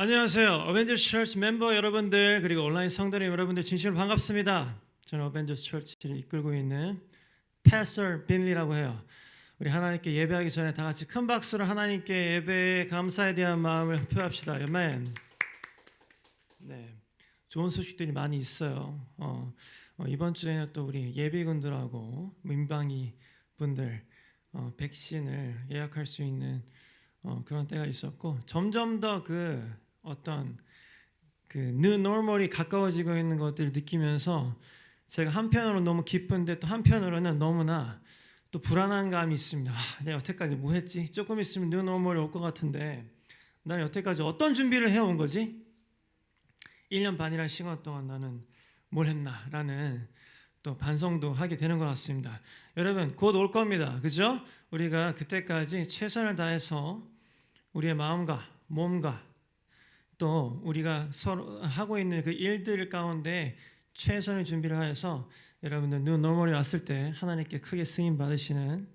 안녕하세요. 어벤져스 처치 멤버 여러분들 그리고 온라인 성도님 여러분들 진심으로 반갑습니다. 저는 어벤져스 처치를 이끌고 있는 패스터 빈리라고 해요. 우리 하나님께 예배하기 전에 다 같이 큰 박수로 하나님께 예배의 감사에 대한 마음을 표합시다. 아멘. 네, 좋은 소식들이 많이 있어요. 이번 주에는 또 우리 예비군들하고 민방위 분들 백신을 예약할 수 있는 그런 때가 있었고 점점 더 어떤 new normal이 가까워지고 있는 것들을 느끼면서 제가 한편으로 너무 기쁜데 또 한편으로는 너무나 또 불안한 감이 있습니다. 내가 여태까지 뭐 했지? 조금 있으면 new normal이 올 것 같은데 나는 여태까지 어떤 준비를 해온 거지? 1년 반이라는 시간 동안 나는 뭘 했나? 라는 또 반성도 하게 되는 것 같습니다. 여러분 곧 올 겁니다. 그죠? 우리가 그때까지 최선을 다해서 우리의 마음과 몸과 또 우리가 서로 하고 있는 그 일들 가운데 최선의 준비를 하여서 여러분들 new normal이 왔을 때 하나님께 크게 쓰임 받으시는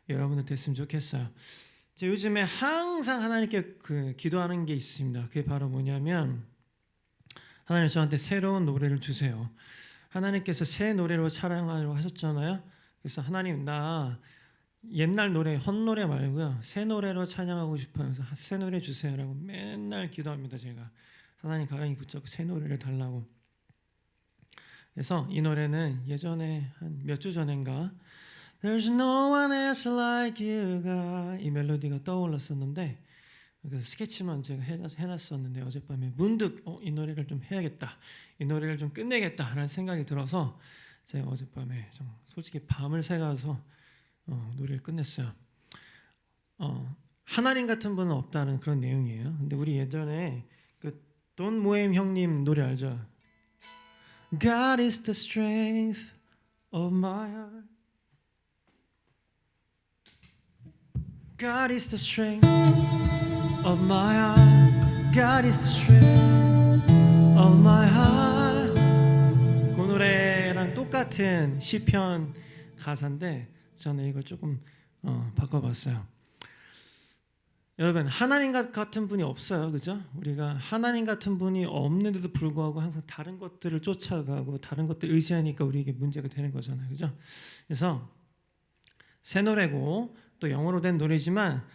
여러분들 됐으면 좋겠어요. 요즘에 항상 하나님께 기도하는 게 있습니다. 그게 바로 뭐냐면 하나님 저한테 새로운 노래를 주세요. 하나님께서 새 노래로 찬양하려고 하셨잖아요. 그래서 하나님 나 옛날 노래 헛노래 말고요 새 노래로 찬양하고 싶어요. 그래서 새 노래 주세요라고 맨날 기도합니다. 제가 하나님 가랑이 붙잡고 새 노래를 달라고. 그래서 이 노래는 예전에 한 몇 주 전인가 There's no one else like you가 이 멜로디가 떠올랐었는데 그래서 스케치만 제가 해놨었는데 어젯밤에 문득 이 노래를 좀 해야겠다, 이 노래를 좀 끝내겠다라는 생각이 들어서 제가 어젯밤에 좀 솔직히 밤을 새가서 노래를 끝냈어요. 하나님 같은 분은 없다는 그런 내용이에요. 근데 우리 예전에 돈 모임 형님 노래 알죠? God is the strength of my heart. God is the strength of my heart. God is the strength of my heart. 그 노래랑 똑같은 시편 가사인데 저는 이걸 조금 바꿔봤어요. 여러분 하나님 같은 분이 없어요. 그죠? 우리가 하나님 같은 분이 없는데도 불구하고 항상 다른 것들을 쫓아가고 다른 것들 의지하니까 우리에게 문제가 되는 거잖아요. 그죠? 그래서 새 노래고 또 영어로 된 노래지만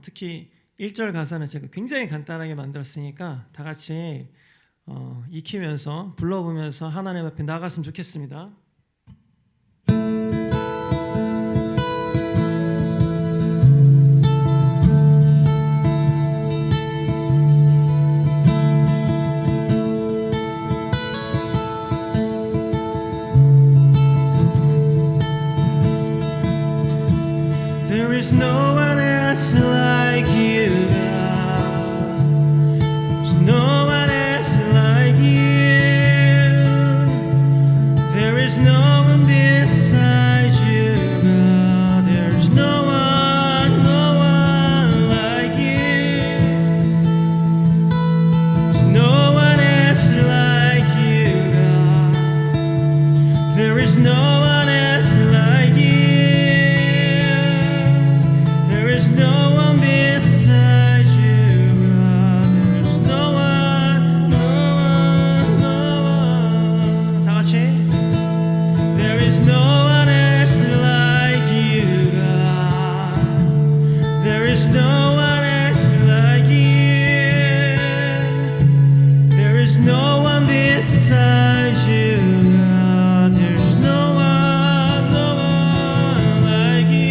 특히 1절 가사는 제가 굉장히 간단하게 만들었으니까 다 같이 익히면서 불러보면서 하나님 앞에 나갔으면 좋겠습니다. There is no one else like you, God. There's no one else like you. There is no one beside you, God. There's no one like you. There's no one else like you, God. There is no one else like you. No one beside you, God. There's no one, no one, no one. 다 같이. There is no one else like you, God. There is no one else like you. There is no one beside you, God. There's no one, no one like you.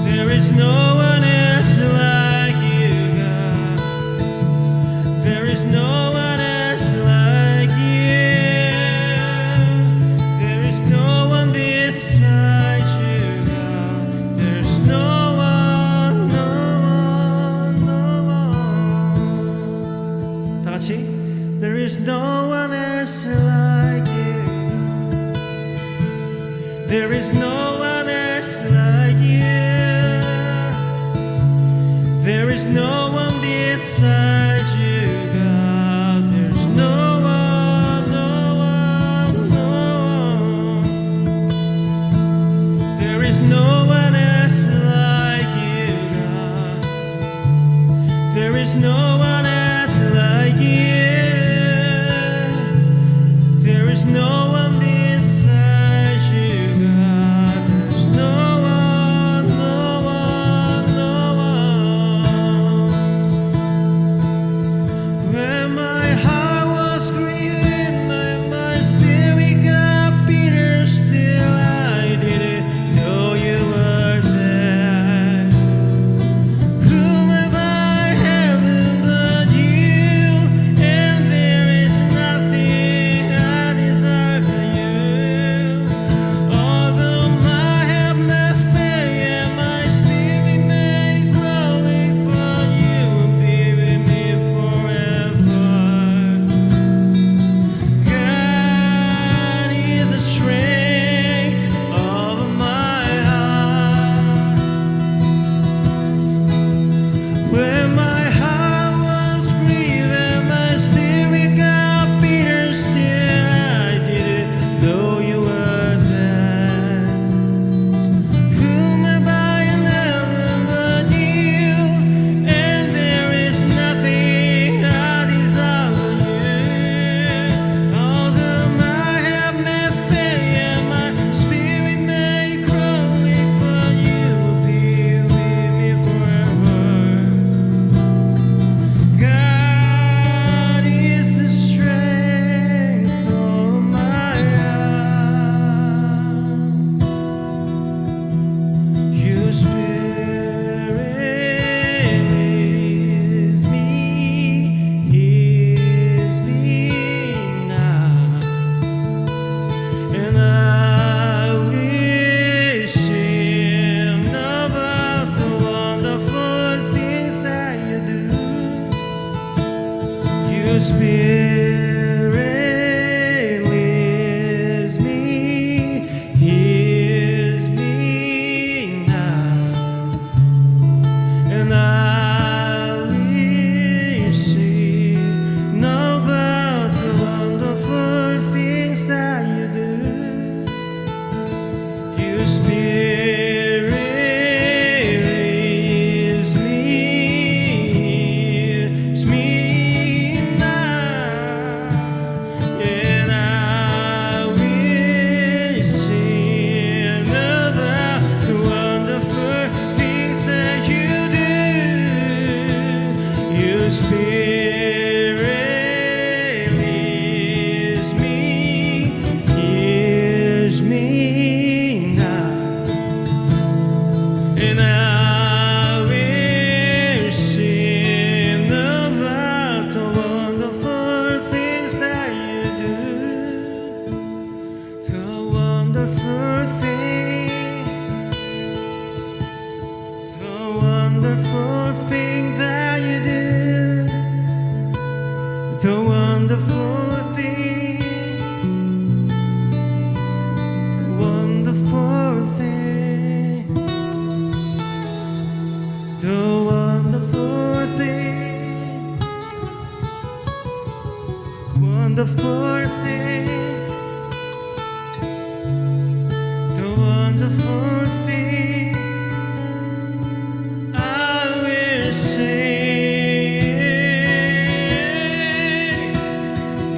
There is no one else like you, God. There is no one else like you. There is no one beside you, God. There's no one, no one, no one. 다 같이. There is no one else like you. There is no one else like you. There is no one beside you, God. There's no one, no one, no one. There is no one else like you, God. There no one besides you, God. There's no one, no one, no one. When my heart was grieving and my spirit got bitter, still I didn't know you were there. Whom have I heaven but you? And there is nothing I desire for you. Although my heart may fail and my spirit may grow weak, but you will be with me forever. God is the strength of my heart. When my heart was grieved and my spirit got bitter, still I didn't know you were there. Whom have I in heaven but you? And there is nothing I desire for you. Although my heart may fail and my spirit may grow weak, but you will be with me forever. God is the strength of my heart. Your spirit is me, hears me now, and I will sing about the wonderful things that you do. Your spirit leads me, hears me now, and I will sing about the wonderful things that you do. Your spirit leads me now, and I will sing about the wonderful things that you do. Your spirit leads me, hears me now, and I will sing about the wonderful things that you do. The wonderful thing, the wonderful thing that you do. The wonderful thing, wonderful thing. The wonderful thing, wonderful thing. The wonderful thing, I will sing.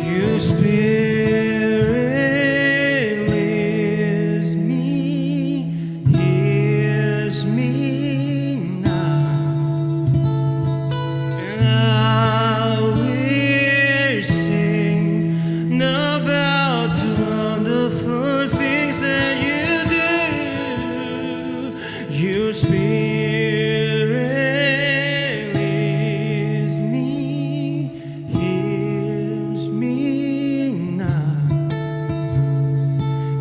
Your spirit leads me, hears me now, and I will sing about the wonderful things that you do. Your spirit leads me, hears me now,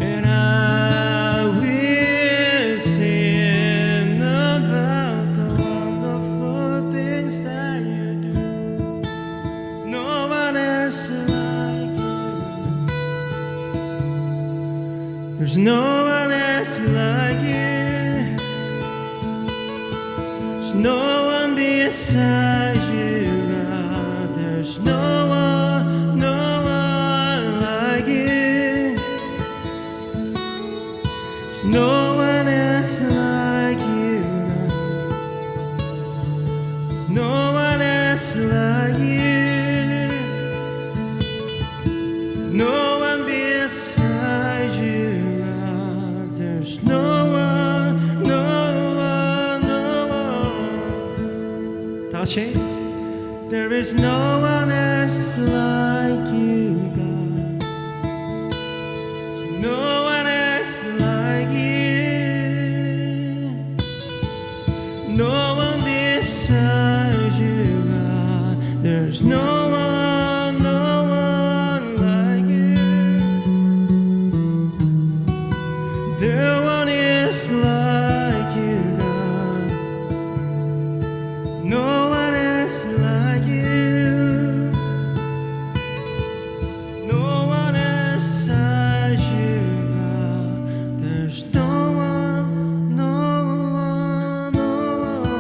and I will sing about the wonderful things that you do. No one else like you. There's no one else like you. There's no one beside you, God. There's no one like you. There's no one else like you, God. No one else like you. No one beside 같이 There is no one else like you, God. No one else like you. No one besides you, God. There's no one like you. No one is like you, God. No one else like you. No one else like you, God. There's no one, no one, no one.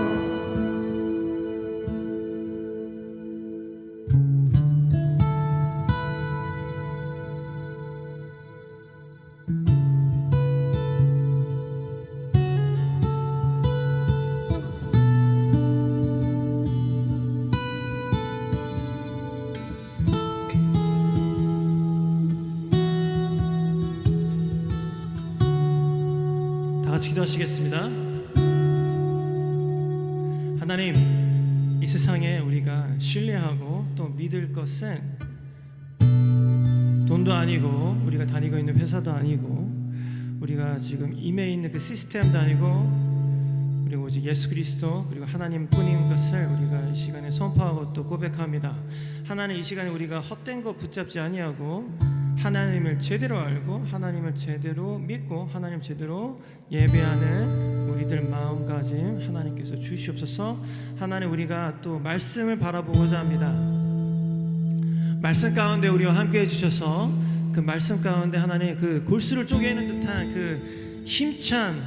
다 같이 기도하시겠습니다. 하나님, 이 세상에 우리가 신뢰하고 또 믿을 것은 돈도 아니고 우리가 다니고 있는 회사도 아니고 우리가 지금 임해 있는 그 시스템도 아니고 그리고 오직 예수 그리스도 그리고 하나님 뿐인 것을 우리가 이 시간에 선포하고 또 고백합니다. 하나님, 이 시간에 우리가 헛된 거 붙잡지 아니하고 하나님을 제대로 알고 하나님을 제대로 믿고 하나님 제대로 예배하는 우리들 마음가짐 하나님께서 주시옵소서. 하나님, 우리가 또 말씀을 바라보고자 합니다. 말씀 가운데 우리와 함께 해주셔서 그 말씀 가운데 하나님 그 골수를 쪼개는 듯한 그 힘찬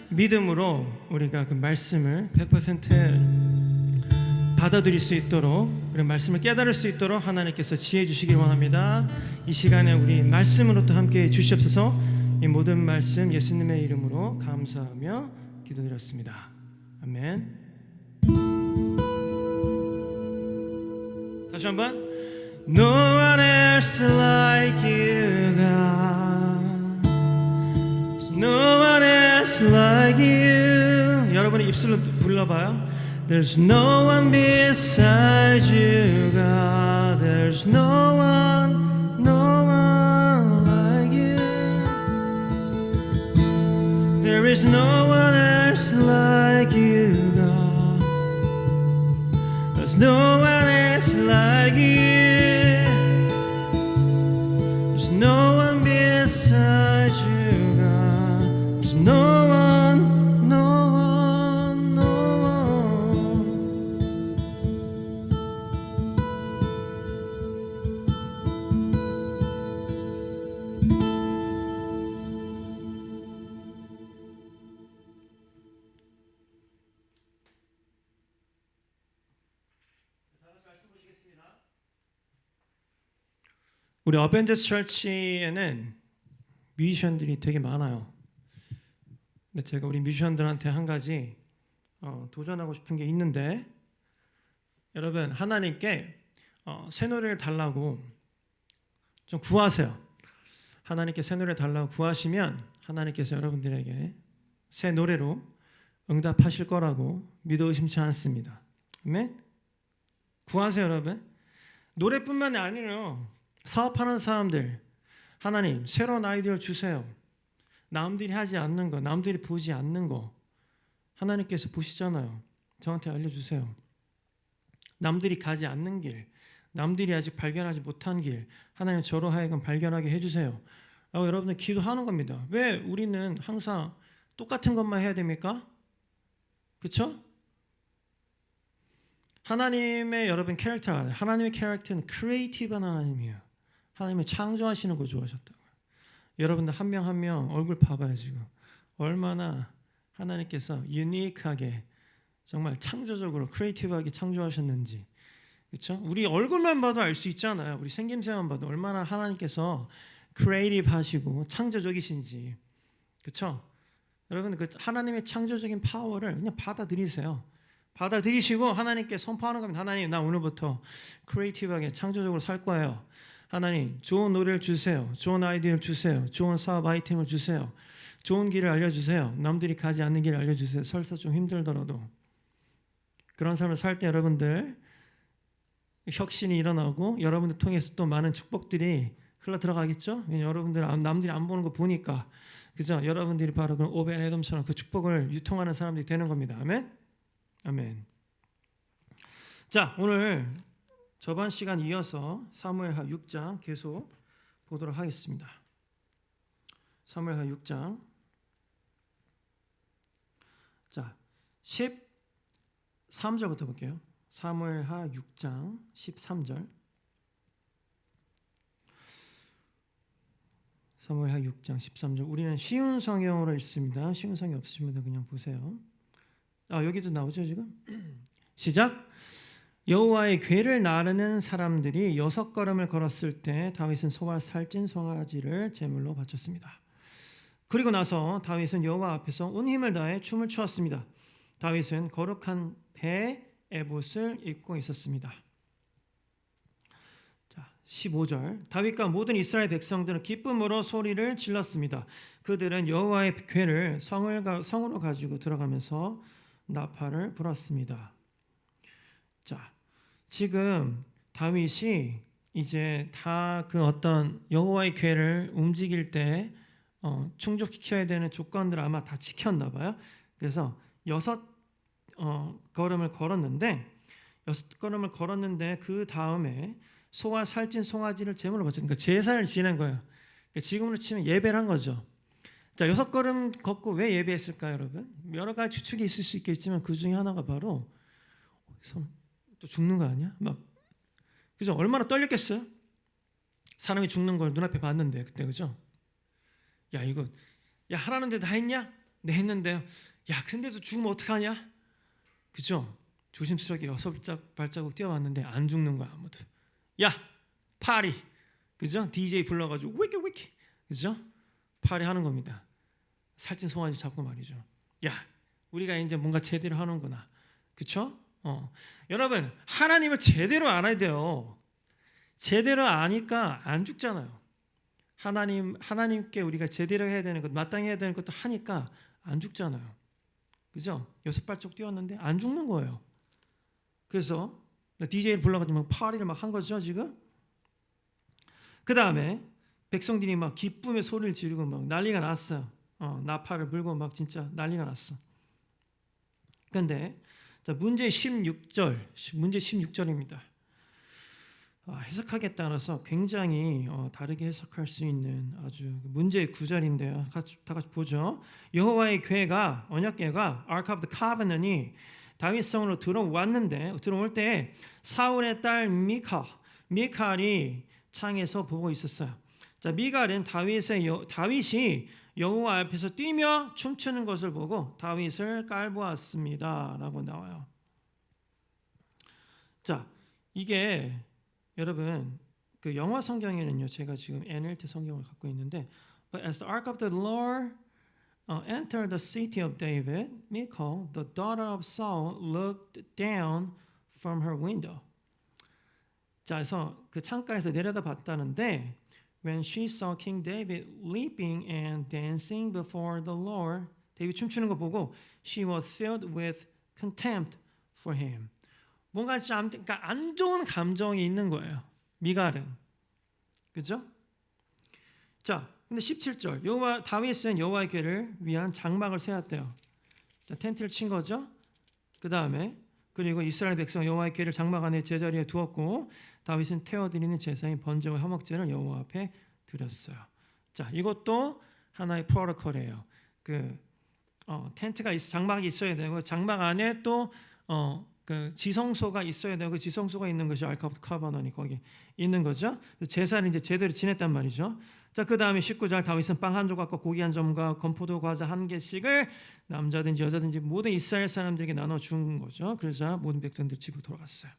믿음으로 우리가 그 말씀을 100% 받아들일 수 있도록 그런 말씀을 깨달을 수 있도록 하나님께서 지혜 주시길 원합니다. 이 시간에 우리 말씀으로 또 함께 주시옵소서. 이 모든 말씀 예수님의 이름으로 감사하며 기도드렸습니다. 아멘. 다시 한번 No one else like you, God. No one else like you. 여러분이 입술로 불러봐요. There's no one beside you, God. There's no one like you. There is no one else like you, God. There's no one else like you. There's no one beside you, God. There's no one. 우리 어벤져스 철치에는 뮤지션들이 되게 많아요. 근데 제가 우리 뮤지션들한테 한 가지 도전하고 싶은 게 있는데, 여러분 하나님께 새 노래를 달라고 좀 구하세요. 하나님께 새 노래 달라고 구하시면 하나님께서 여러분들에게 새 노래로 응답하실 거라고 믿어 의심치 않습니다. 아멘. 구하세요, 여러분. 노래뿐만이 아니에요. 사업하는 사람들, 하나님 새로운 아이디어 주세요. 남들이 하지 않는 거, 남들이 보지 않는 거 하나님께서 보시잖아요. 저한테 알려주세요. 남들이 가지 않는 길, 남들이 아직 발견하지 못한 길, 하나님 저로 하여금 발견하게 해주세요 라고 여러분들 기도하는 겁니다. 왜 우리는 항상 똑같은 것만 해야 됩니까? 그렇죠? 하나님의 여러분 캐릭터가, 하나님의 캐릭터는 크리에이티브한 하나님이에요. 하나님이 창조하시는 거 좋아하셨다고요. 여러분들 한 명 한 명 얼굴 봐봐요. 지금 얼마나 하나님께서 유니크하게 정말 창조적으로 크리에이티브하게 창조하셨는지. 그렇죠? 우리 얼굴만 봐도 알 수 있잖아요. 우리 생김새만 봐도 얼마나 하나님께서 크리에이티브하시고 창조적이신지. 그렇죠? 여러분 그 하나님의 창조적인 파워를 그냥 받아들이세요. 받아들이시고 하나님께 선포하는 겁니다. 하나님, 나 오늘부터 크리에이티브하게 창조적으로 살 거예요. 하나님, 좋은 노래를 주세요. 좋은 아이디어를 주세요. 좋은 사업 아이템을 주세요. 좋은 길을 알려주세요. 남들이 가지 않는 길을 알려주세요. 설사 좀 힘들더라도. 그런 삶을 살 때 여러분들 혁신이 일어나고 여러분들 통해서 또 많은 축복들이 흘러 들어가겠죠. 여러분들 남들이 안 보는 거 보니까 그죠? 여러분들이 바로 그 오벤 에돔처럼 그 축복을 유통하는 사람들이 되는 겁니다. 아멘. 아멘. 자, 오늘 저번 시간 이어서 사무엘하 6장 계속 보도록 하겠습니다. 사무엘하 6장. 자, 13절부터 볼게요. 사무엘하 6장 13절. 사무엘하 6장 13절. 우리는 쉬운 성경으로 읽습니다. 쉬운 성경 없으시면 그냥 보세요. 여기도 나오죠, 지금? 시작. 여호와의 궤를 나르는 사람들이 6걸음을 걸었을 때 다윗은 소와 살찐 송아지를 제물로 바쳤습니다. 그리고 나서 다윗은 여호와 앞에서 온 힘을 다해 춤을 추었습니다. 다윗은 거룩한 배 에봇을 입고 있었습니다. 자, 15절. 다윗과 모든 이스라엘 백성들은 기쁨으로 소리를 질렀습니다. 그들은 여호와의 궤를 성으로 가지고 들어가면서 나팔을 불었습니다. 자, 지금 다윗이 이제 다 그 어떤 여호와의 궤를 움직일 때 충족시켜야 되는 조건들을 아마 다 지켰나 봐요. 그래서 6걸음을 걸었는데 그 다음에 소와 살찐 송아지를 제물로 바쳤어요. 그러니까 제사를 지낸 거예요. 그러니까 지금으로 치면 예배를 한 거죠. 자, 6걸음 걷고 왜 예배했을까요, 여러분? 여러 가지 추측이 있을 수 있겠지만 그 중에 하나가 바로 또 죽는 거 아니야? 그죠? 얼마나 떨렸겠어요? 사람이 죽는 걸 눈앞에 봤는데 그때 그죠? 하라는데 다 했냐? 네 했는데 근데도 죽으면 어떡하냐? 그죠? 조심스럽게 6발자국 뛰어왔는데 안 죽는 거야 아무도. 파리, 그죠? DJ 불러가지고 위키, 그죠? 파리 하는 겁니다. 살찐 송아지 잡고 말이죠. 우리가 이제 뭔가 제대로 하는구나, 그렇죠? 여러분 하나님을 제대로 알아야 돼요. 제대로 아니까 안 죽잖아요. 하나님께 우리가 제대로 해야 되는 것, 마땅히 해야 되는 것도 하니까 안 죽잖아요. 그죠? 6발자국 뛰었는데 안 죽는 거예요. 그래서 DJ를 불러가지고 파리를 막 한 거죠 지금. 그 다음에 백성들이 막 기쁨의 소리를 지르고 막 난리가 났어요. 나팔을 불고 막 진짜 난리가 났어. 그런데 문제 16절입니다. 해석하기에 따라서 굉장히 다르게 해석할 수 있는 아주 문제의 구절인데요. 다 같이 보죠. 여호와의 궤가, 언약궤가 Ark of the Covenant이 다윗성으로 들어올 때 사울의 딸 미칼이 창에서 보고 있었어요. 자, 미갈은 다윗이 여호와 앞에서 뛰며 춤추는 것을 보고 다윗을 깔보았습니다라고 나와요. 자, 이게 여러분 그 영어 성경에는요, 제가 지금 NLT 성경을 갖고 있는데, But as the ark of the Lord entered the city of David, Michal, the daughter of Saul, looked down from her window. 자, 그래서 그 창가에서 내려다 봤다는데, When she saw King David leaping and dancing before the Lord, 데이빗 춤추는 거 보고, she was filled with contempt for him. 뭔가 좀 그러니까 안 좋은 감정이 있는 거예요. 미갈은. 그죠? 자, 근데 17절. 다윗은 여호와의 궤를 위한 장막을 세웠대요. 자, 텐트를 친 거죠. 그다음에 그리고 이스라엘 백성 여호와의 궤를 장막 안에 제자리에 두었고 다윗은 태워드리는 제사인 번제와 화목제를 여호와 앞에 드렸어요. 자, 이것도 하나의 프로토콜이에요. 텐트가 장막이 있어야 되고 장막 안에 또 그 지성소가 있어야 되고 그 지성소가 있는 것이 알크 오브 커버넌이 거기 있는 거죠. 제사를 이제 제대로 지냈단 말이죠. 자, 그 다음에 19절 다윗은 빵 한 조각과 고기 한 점과 건포도 과자 한 개씩을 남자든지 여자든지 모든 이스라엘 사람들에게 나눠 준 거죠. 그래서 모든 백성들 집으로 돌아갔어요.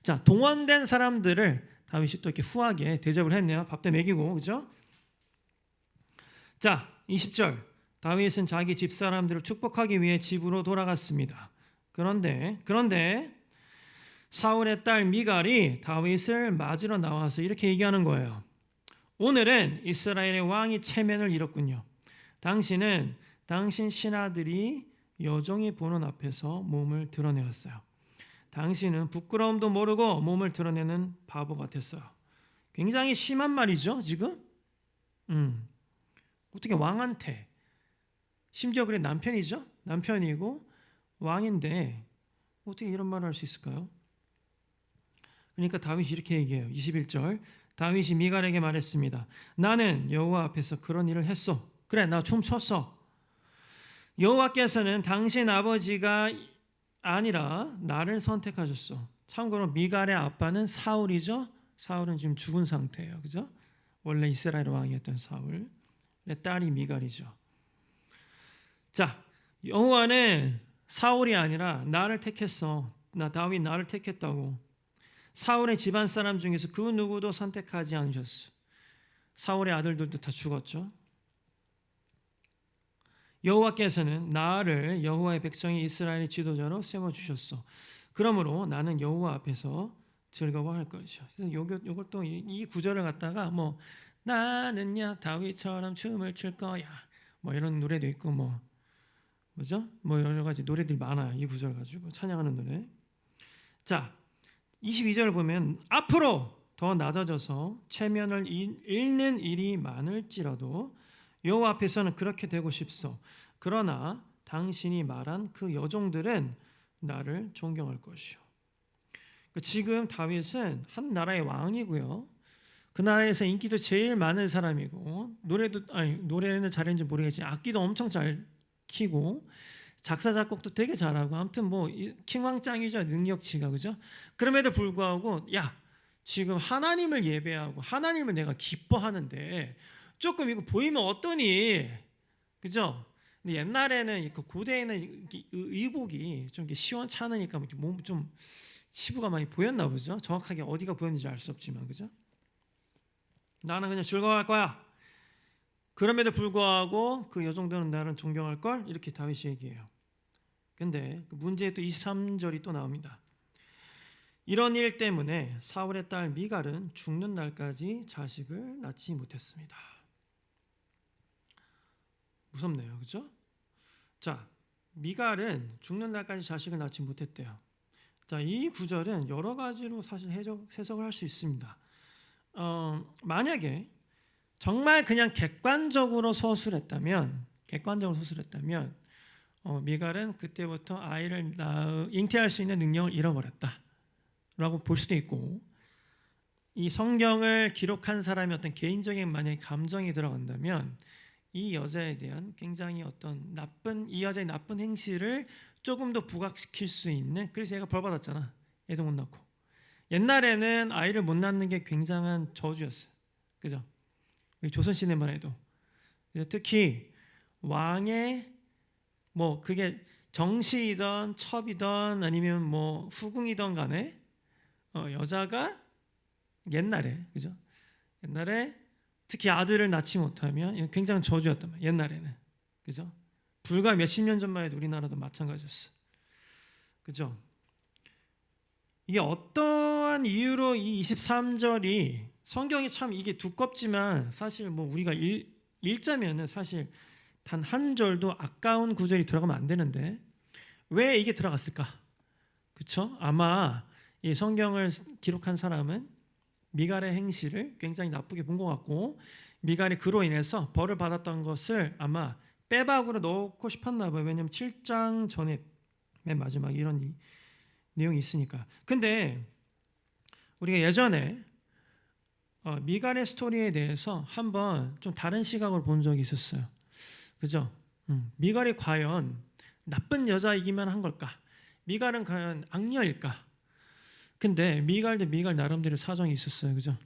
자, 동원된 사람들을 다윗이 또 이렇게 후하게 대접을 했네요. 밥도 먹이고, 그죠? 자, 20절 다윗은 자기 집 사람들을 축복하기 위해 집으로 돌아갔습니다. 그런데 사울의 딸 미갈이 다윗을 맞으러 나와서 이렇게 얘기하는 거예요. 오늘은 이스라엘의 왕이 체면을 잃었군요. 당신은 당신 신하들이 여종이 보는 앞에서 몸을 드러내었어요. 당신은 부끄러움도 모르고 몸을 드러내는 바보 같았어요. 굉장히 심한 말이죠, 지금. 어떻게 왕한테, 심지어 그래 남편이죠, 남편이고 왕인데 어떻게 이런 말을 할 수 있을까요? 그러니까 다윗이 이렇게 얘기해요. 21절, 다윗이 미갈에게 말했습니다. 나는 여호와 앞에서 그런 일을 했어. 그래, 나 춤췄어. 여호와께서는 당신 아버지가 아니라 나를 선택하셨어. 참고로 미갈의 아빠는 사울이죠. 사울은 지금 죽은 상태예요. 그죠? 원래 이스라엘 왕이었던 사울. 딸이 미갈이죠. 자, 여호와는 사울이 아니라 나를 택했어. 나 다윗 나를 택했다고. 사울의 집안 사람 중에서 그 누구도 선택하지 않으셨어. 사울의 아들들도 다 죽었죠. 여호와께서는 나를 여호와의 백성이 이스라엘의 지도자로 세워주셨어. 그러므로 나는 여호와 앞에서 즐거워할 것이야. 그래서 요걸 또 이 구절을 갖다가 뭐 나는야 다윗처럼 춤을 출 거야. 뭐 이런 노래도 있고 뭐죠? 뭐 여러 가지 노래들이 많아요. 이 구절 가지고 찬양하는 노래. 자, 22절을 보면 앞으로 더 낮아져서 체면을 잃는 일이 많을지라도 여호와 앞에서는 그렇게 되고 싶소. 그러나 당신이 말한 그 여종들은 나를 존경할 것이요. 지금 다윗은 한 나라의 왕이고요. 그 나라에서 인기도 제일 많은 사람이고 노래는 잘했는지 모르겠지만 악기도 엄청 잘 키고 작사 작곡도 되게 잘하고 아무튼 뭐 킹왕짱이죠, 능력치가. 그죠? 그럼에도 불구하고 야, 지금 하나님을 예배하고 하나님을 내가 기뻐하는데 조금 이거 보이면 어떠니? 그죠? 근데 옛날에는 고대에는 의복이 좀 시원찮으니까 몸 좀 치부가 많이 보였나 보죠. 정확하게 어디가 보였는지 알 수 없지만, 그죠? 나는 그냥 즐거워할 거야. 그럼에도 불구하고 그 여종들은 나를 존경할 걸, 이렇게 다윗이 얘기해요. 근데 그 문제의 또 23절이 또 나옵니다. 이런 일 때문에 사울의 딸 미갈은 죽는 날까지 자식을 낳지 못했습니다. 무섭네요, 그렇죠? 자, 미갈은 죽는 날까지 자식을 낳지 못했대요. 자, 이 구절은 여러 가지로 사실 해석을 할 수 있습니다. 만약에 정말 그냥 객관적으로 서술했다면 미갈은 그때부터 아이를 잉태할 수 있는 능력을 잃어버렸다라고 볼 수도 있고, 이 성경을 기록한 사람의 어떤 개인적인 만약에 감정이 들어간다면 이 여자에 대한 굉장히 어떤 이 여자의 나쁜 행실을 조금 더 부각시킬 수 있는, 그래서 얘가 벌 받았잖아. 애도 못 낳고. 옛날에는 아이를 못 낳는 게 굉장한 저주였어요. 그죠? 조선시대만 해도. 특히 왕의 그게 정시이던 첩이던 아니면 후궁이던 간에 여자가 옛날에, 그죠? 옛날에 특히 아들을 낳지 못하면 굉장한 저주였단 말이에요. 옛날에는. 그죠? 불과 몇십 년 전만 해도 우리나라도 마찬가지였어. 그죠? 이게 어떠한 이유로 이 23절이, 성경이 참 이게 두껍지만 사실 우리가 읽자면은 사실 단 한 절도 아까운 구절이 들어가면 안 되는데 왜 이게 들어갔을까? 그렇죠? 아마 이 성경을 기록한 사람은 미갈의 행실을 굉장히 나쁘게 본 것 같고, 미갈이 그로 인해서 벌을 받았던 것을 아마 빼박으로 넣고 싶었나 봐요. 왜냐하면 7장 전에 맨 마지막에 이런 내용이 있으니까. 근데 우리가 예전에 미갈의 스토리에 대해서 한번 좀 다른 시각으로 본 적이 있었어요. 그죠? 미갈이 과연 나쁜 여자이기만 한 걸까? 미갈은 과연 악녀일까? 근데 미갈도 미갈 나름대로 사정이 있었어요. 그죠?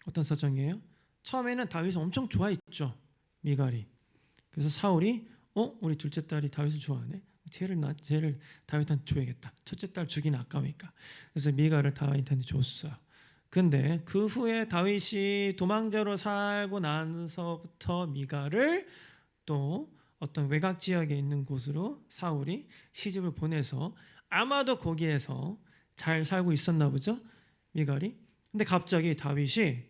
어떤 사정이에요? 처음에는 다윗을 엄청 좋아했죠, 미갈이. 그래서 사울이 우리 둘째 딸이 다윗을 좋아하네. 쟤를 다윗한테 줘야겠다. 첫째 딸 주기는 아까우니까. 그래서 미갈을 다윗한테 줬어요. 근데 그 후에 다윗이 도망자로 살고 나서부터 미갈을 또 어떤 외곽 지역에 있는 곳으로 사울이 시집을 보내서 아마도 거기에서 잘 살고 있었나 보죠, 미갈이. 근데 갑자기 다윗이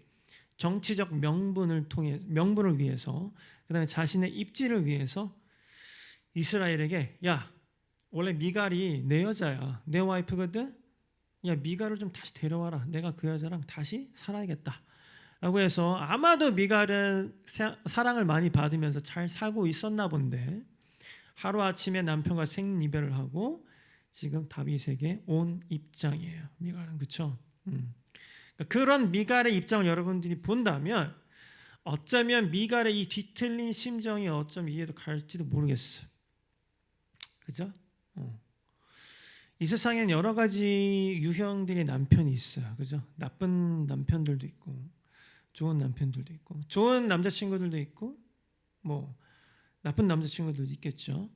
정치적 명분을 위해서, 그다음에 자신의 입지를 위해서 이스라엘에게, 야, 원래 미갈이 내 여자야, 내 와이프거든. 야 미갈을 좀 다시 데려와라. 내가 그 여자랑 다시 살아야겠다. 라고 해서 아마도 미갈은 사랑을 많이 받으면서 잘 살고 있었나 본데 하루아침에 남편과 생이별을 하고 지금 다윗에게 온 입장이에요. 미갈은 그렇죠? 그런 미갈의 입장을 여러분들이 본다면 어쩌면 미갈의 이 뒤틀린 심정이 어쩌면 이해도 갈지도 모르겠어요. 그죠? 이 세상엔 여러 가지 유형들의 남편이 있어요. 그죠? 나쁜 남편들도 있고 좋은 남편들도 있고 좋은 남자친구들도 있고 뭐 나쁜 남자친구들도 있겠죠.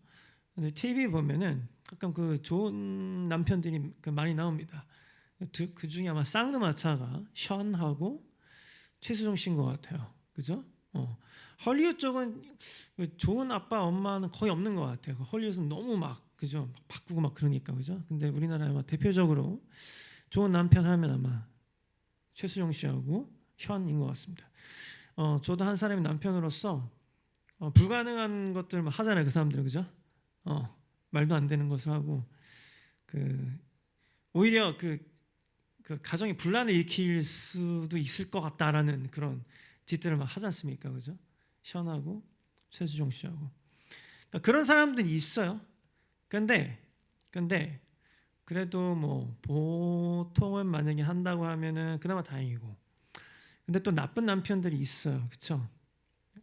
근데 TV 보면은 가끔 그 좋은 남편들이 많이 나옵니다. 그 중에 아마 쌍두마차가 션하고 최수종 씨인 것 같아요. 그죠? 헐리우드 쪽은 좋은 아빠 엄마는 거의 없는 것 같아요. 헐리우드는 너무 막 그죠? 막 바꾸고 막 그러니까 그죠? 근데 우리나라에 아마 대표적으로 좋은 남편 하면 아마 최수종 씨하고 션인 것 같습니다. 저도 한 사람의 남편으로서 불가능한 것들 하잖아요. 그 사람들은 그죠? 말도 안 되는 것을 하고 오히려 그 가정의 분란을 일으킬 수도 있을 것 같다라는 그런 짓들을 막 하지 않습니까? 그죠? 션하고 최수종 씨하고 그러니까 그런 사람들이 있어요. 근데 그래도 뭐 보통은 만약에 한다고 하면은 그나마 다행이고 근데 또 나쁜 남편들이 있어요. 그렇죠?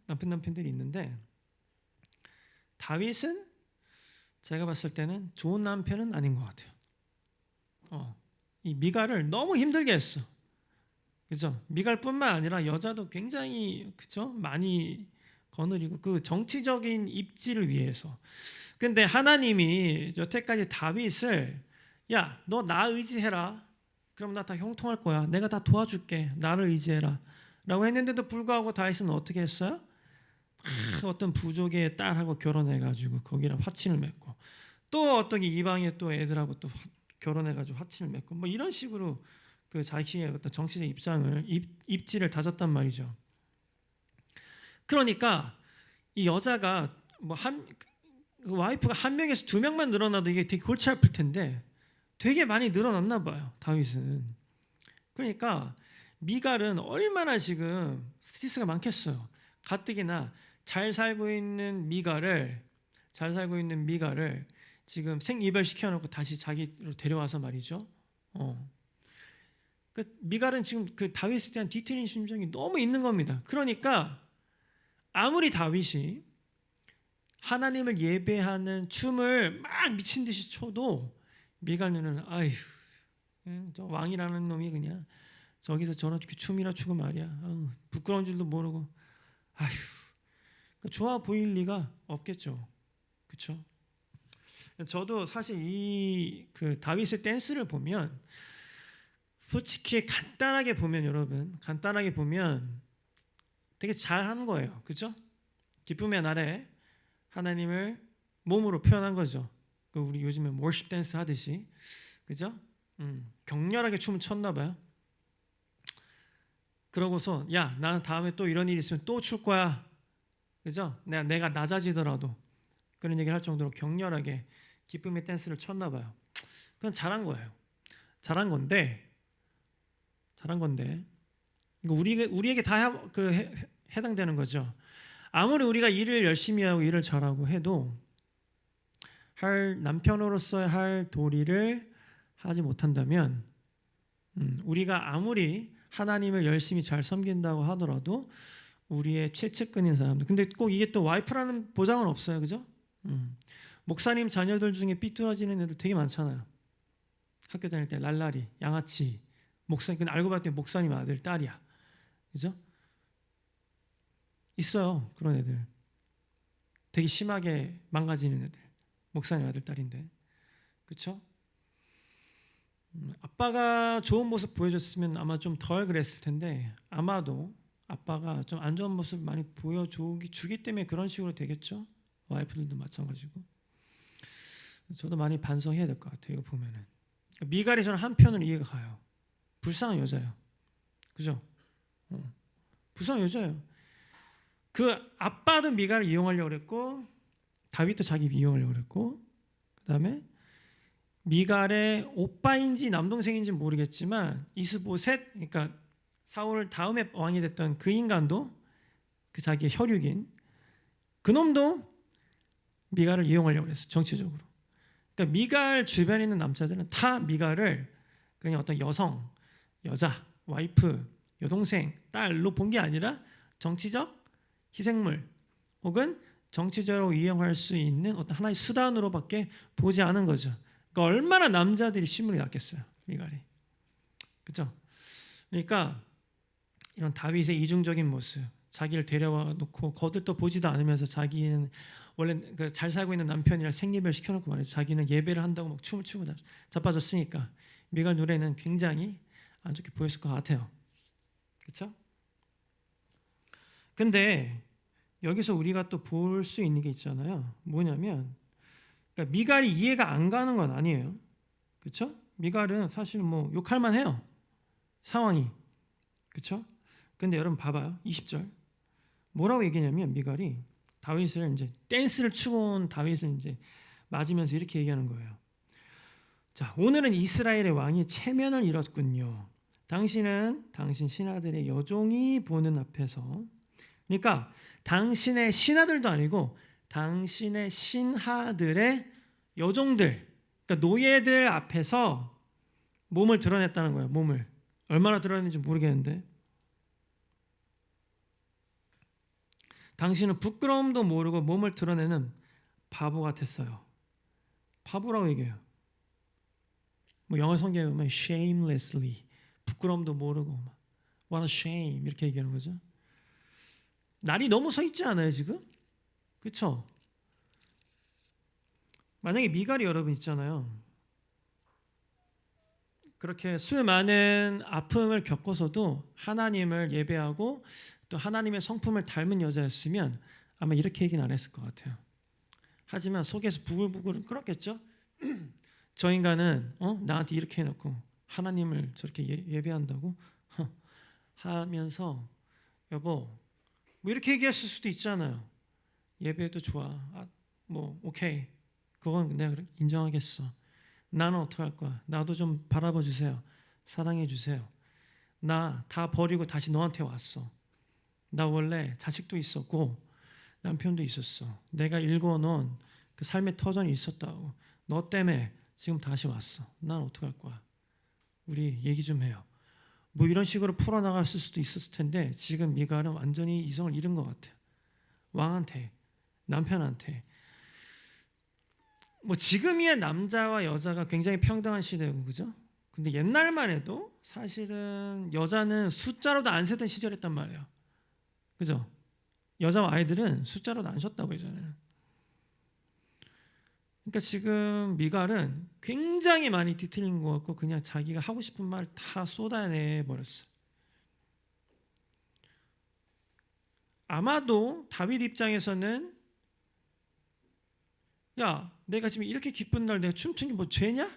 나쁜 남편들이 있는데 다윗은 제가 봤을 때는 좋은 남편은 아닌 것 같아요. 이 미갈을 너무 힘들게 했어. 그죠? 미갈뿐만 아니라 여자도 굉장히 그죠? 많이 거느리고 그 정치적인 입지를 위해서. 근데 하나님이 여태까지 다윗을 야, 너 나 의지해라. 그럼 나 다 형통할 거야. 내가 다 도와줄게. 나를 의지해라. 라고 했는데도 불구하고 다윗은 어떻게 했어요? 어떤 부족의 딸하고 결혼해가지고 거기랑 화친을 맺고 또 어떤 이방의 또 애들하고 또 결혼해가지고 화친을 맺고 뭐 이런 식으로 그 자기의 어떤 정치적 입장을 입지를 다졌단 말이죠. 그러니까 이 여자가 그 와이프가 한 명에서 두 명만 늘어나도 이게 되게 골치 아플 텐데 되게 많이 늘어났나 봐요. 다윗은. 그러니까 미갈은 얼마나 지금 스트레스가 많겠어요. 가뜩이나 잘 살고 있는 미갈을 지금 생이별 시켜놓고 다시 자기로 데려와서 말이죠. 그 미갈은 지금 그 다윗에 대한 뒤틀린 심정이 너무 있는 겁니다. 그러니까 아무리 다윗이 하나님을 예배하는 춤을 막 미친 듯이 춰도 미갈 눈은 아휴 저 왕이라는 놈이 그냥 저기서 저렇게 춤이나 추고 말이야. 부끄러운 줄도 모르고 아휴 좋아 보일 리가 없겠죠. 그렇죠? 저도 사실 이 그 다윗의 댄스를 보면 솔직히 간단하게 보면 되게 잘한 거예요. 그렇죠? 기쁨의 날에 하나님을 몸으로 표현한 거죠. 우리 요즘에 월십 댄스 하듯이 그죠? 격렬하게 춤을 췄나 봐요. 그러고서 야 나는 다음에 또 이런 일이 있으면 또 출 거야. 그죠? 내가 낮아지더라도 그런 얘기를 할 정도로 격렬하게 기쁨의 댄스를 췄나 봐요. 그건 잘한 거예요. 잘한 건데 이거 우리에게 다 해당되는 거죠. 아무리 우리가 일을 열심히 하고 일을 잘하고 해도 남편으로서의 할 도리를 하지 못한다면 우리가 아무리 하나님을 열심히 잘 섬긴다고 하더라도 우리의 최측근인 사람들 근데 꼭 이게 또 와이프라는 보장은 없어요. 그죠? 목사님 자녀들 중에 삐뚤어지는 애들 되게 많잖아요. 학교 다닐 때 랄라리, 양아치 목사님 근데 알고 봤더니 목사님 아들, 딸이야. 그죠? 있어요. 그런 애들. 되게 심하게 망가지는 애들. 목사님 아들, 딸인데. 그렇죠? 아빠가 좋은 모습 보여줬으면 아마 좀 덜 그랬을 텐데 아마도 아빠가 좀 안 좋은 모습 많이 보여주기 때문에 그런 식으로 되겠죠. 와이프들도 마찬가지고. 저도 많이 반성해야 될 것 같아요. 이거 보면은 미갈이 저는 한편으로 이해가 가요. 불쌍한 여자예요. 그죠? 불쌍한 여자예요. 그 아빠도 미갈을 이용하려고 그랬고 다윗도 자기 이용하려고 그랬고 그다음에 미갈의 오빠인지 남동생인지 모르겠지만 이스보셋, 그러니까 사울 다음에 왕이 됐던 그 인간도, 그 자기의 혈육인 그 놈도 미갈을 이용하려고 했어, 정치적으로. 그러니까 미갈 주변에 있는 남자들은 다 미갈을 그냥 어떤 여성, 여자, 와이프, 여동생, 딸로 본 게 아니라 정치적 희생물 혹은 정치적으로 이용할 수 있는 어떤 하나의 수단으로밖에 보지 않은 거죠. 그러니까 얼마나 남자들이 신물이 났겠어요, 미갈이. 그렇죠? 그러니까 이런 다윗의 이중적인 모습, 자기를 데려와 놓고 거들떠 보지도 않으면서 자기는 원래 잘 살고 있는 남편이랑 생리별 시켜놓고 말이죠. 자기는 예배를 한다고 막 춤을 추고 자빠졌으니까 미갈 눈에는 굉장히 안 좋게 보였을 것 같아요. 그렇죠? 근데 여기서 우리가 또 볼 수 있는 게 있잖아요. 뭐냐면, 그러니까 미갈이 이해가 안 가는 건 아니에요. 그렇죠? 미갈은 사실 뭐 욕할 만해요, 상황이. 그렇죠? 근데 여러분 봐봐요. 20절 뭐라고 얘기냐면, 미갈이 다윗을 이제 댄스를 추고 온 다윗을 이제 맞으면서 이렇게 얘기하는 거예요. 자, 오늘은 이스라엘의 왕이 체면을 잃었군요. 당신은 당신 신하들의 여종이 보는 앞에서, 그러니까 당신의 신하들도 아니고 당신의 신하들의 여종들, 그러니까 노예들 앞에서 몸을 드러냈다는 거예요. 몸을 얼마나 드러냈는지 모르겠는데, 당신은 부끄러움도 모르고 몸을 드러내는 바보 같았어요. 바보라고 얘기해요. 뭐 영어 성경에 보면 shamelessly, 부끄러움도 모르고 what a shame 이렇게 얘기하는 거죠. 날이 너무 서 있지 않아요 지금? 그렇죠? 만약에 미갈이 여러분 있잖아요. 그렇게 수많은 아픔을 겪어서도 하나님을 예배하고 또 하나님의 성품을 닮은 여자였으면 아마 이렇게 얘기는 안 했을 것 같아요. 하지만 속에서 부글부글 끓었겠죠? 저 인간은 나한테 이렇게 해놓고 하나님을 저렇게 예배한다고 하면서, 여보 뭐 이렇게 얘기했을 수도 있잖아요. 예배도 좋아. 뭐 오케이, 그건 내가 인정하겠어. 나는 어떡할 거야? 나도 좀 바라봐 주세요. 사랑해 주세요. 나 다 버리고 다시 너한테 왔어. 나 원래 자식도 있었고 남편도 있었어. 내가 일궈놓은 그 삶의 터전이 있었다고. 너 때문에 지금 다시 왔어. 난 어떡할 거야? 우리 얘기 좀 해요. 뭐 이런 식으로 풀어나갔을 수도 있었을 텐데, 지금 미갈은 완전히 이성을 잃은 것 같아요. 왕한테, 남편한테. 뭐 지금이야 남자와 여자가 굉장히 평등한 시대고, 그죠? 근데 옛날만 해도 사실은 여자는 숫자로도 안 세던 시절이었단 말이에요. 그죠? 여자와 아이들은 숫자로도 안 셨다고 예전에는. 그러니까 지금 미갈은 굉장히 많이 뒤틀린 것 같고 그냥 자기가 하고 싶은 말 다 쏟아내 버렸어. 아마도 다윗 입장에서는, 야, 내가 지금 이렇게 기쁜 날 내가 춤춘 게 뭐 죄냐?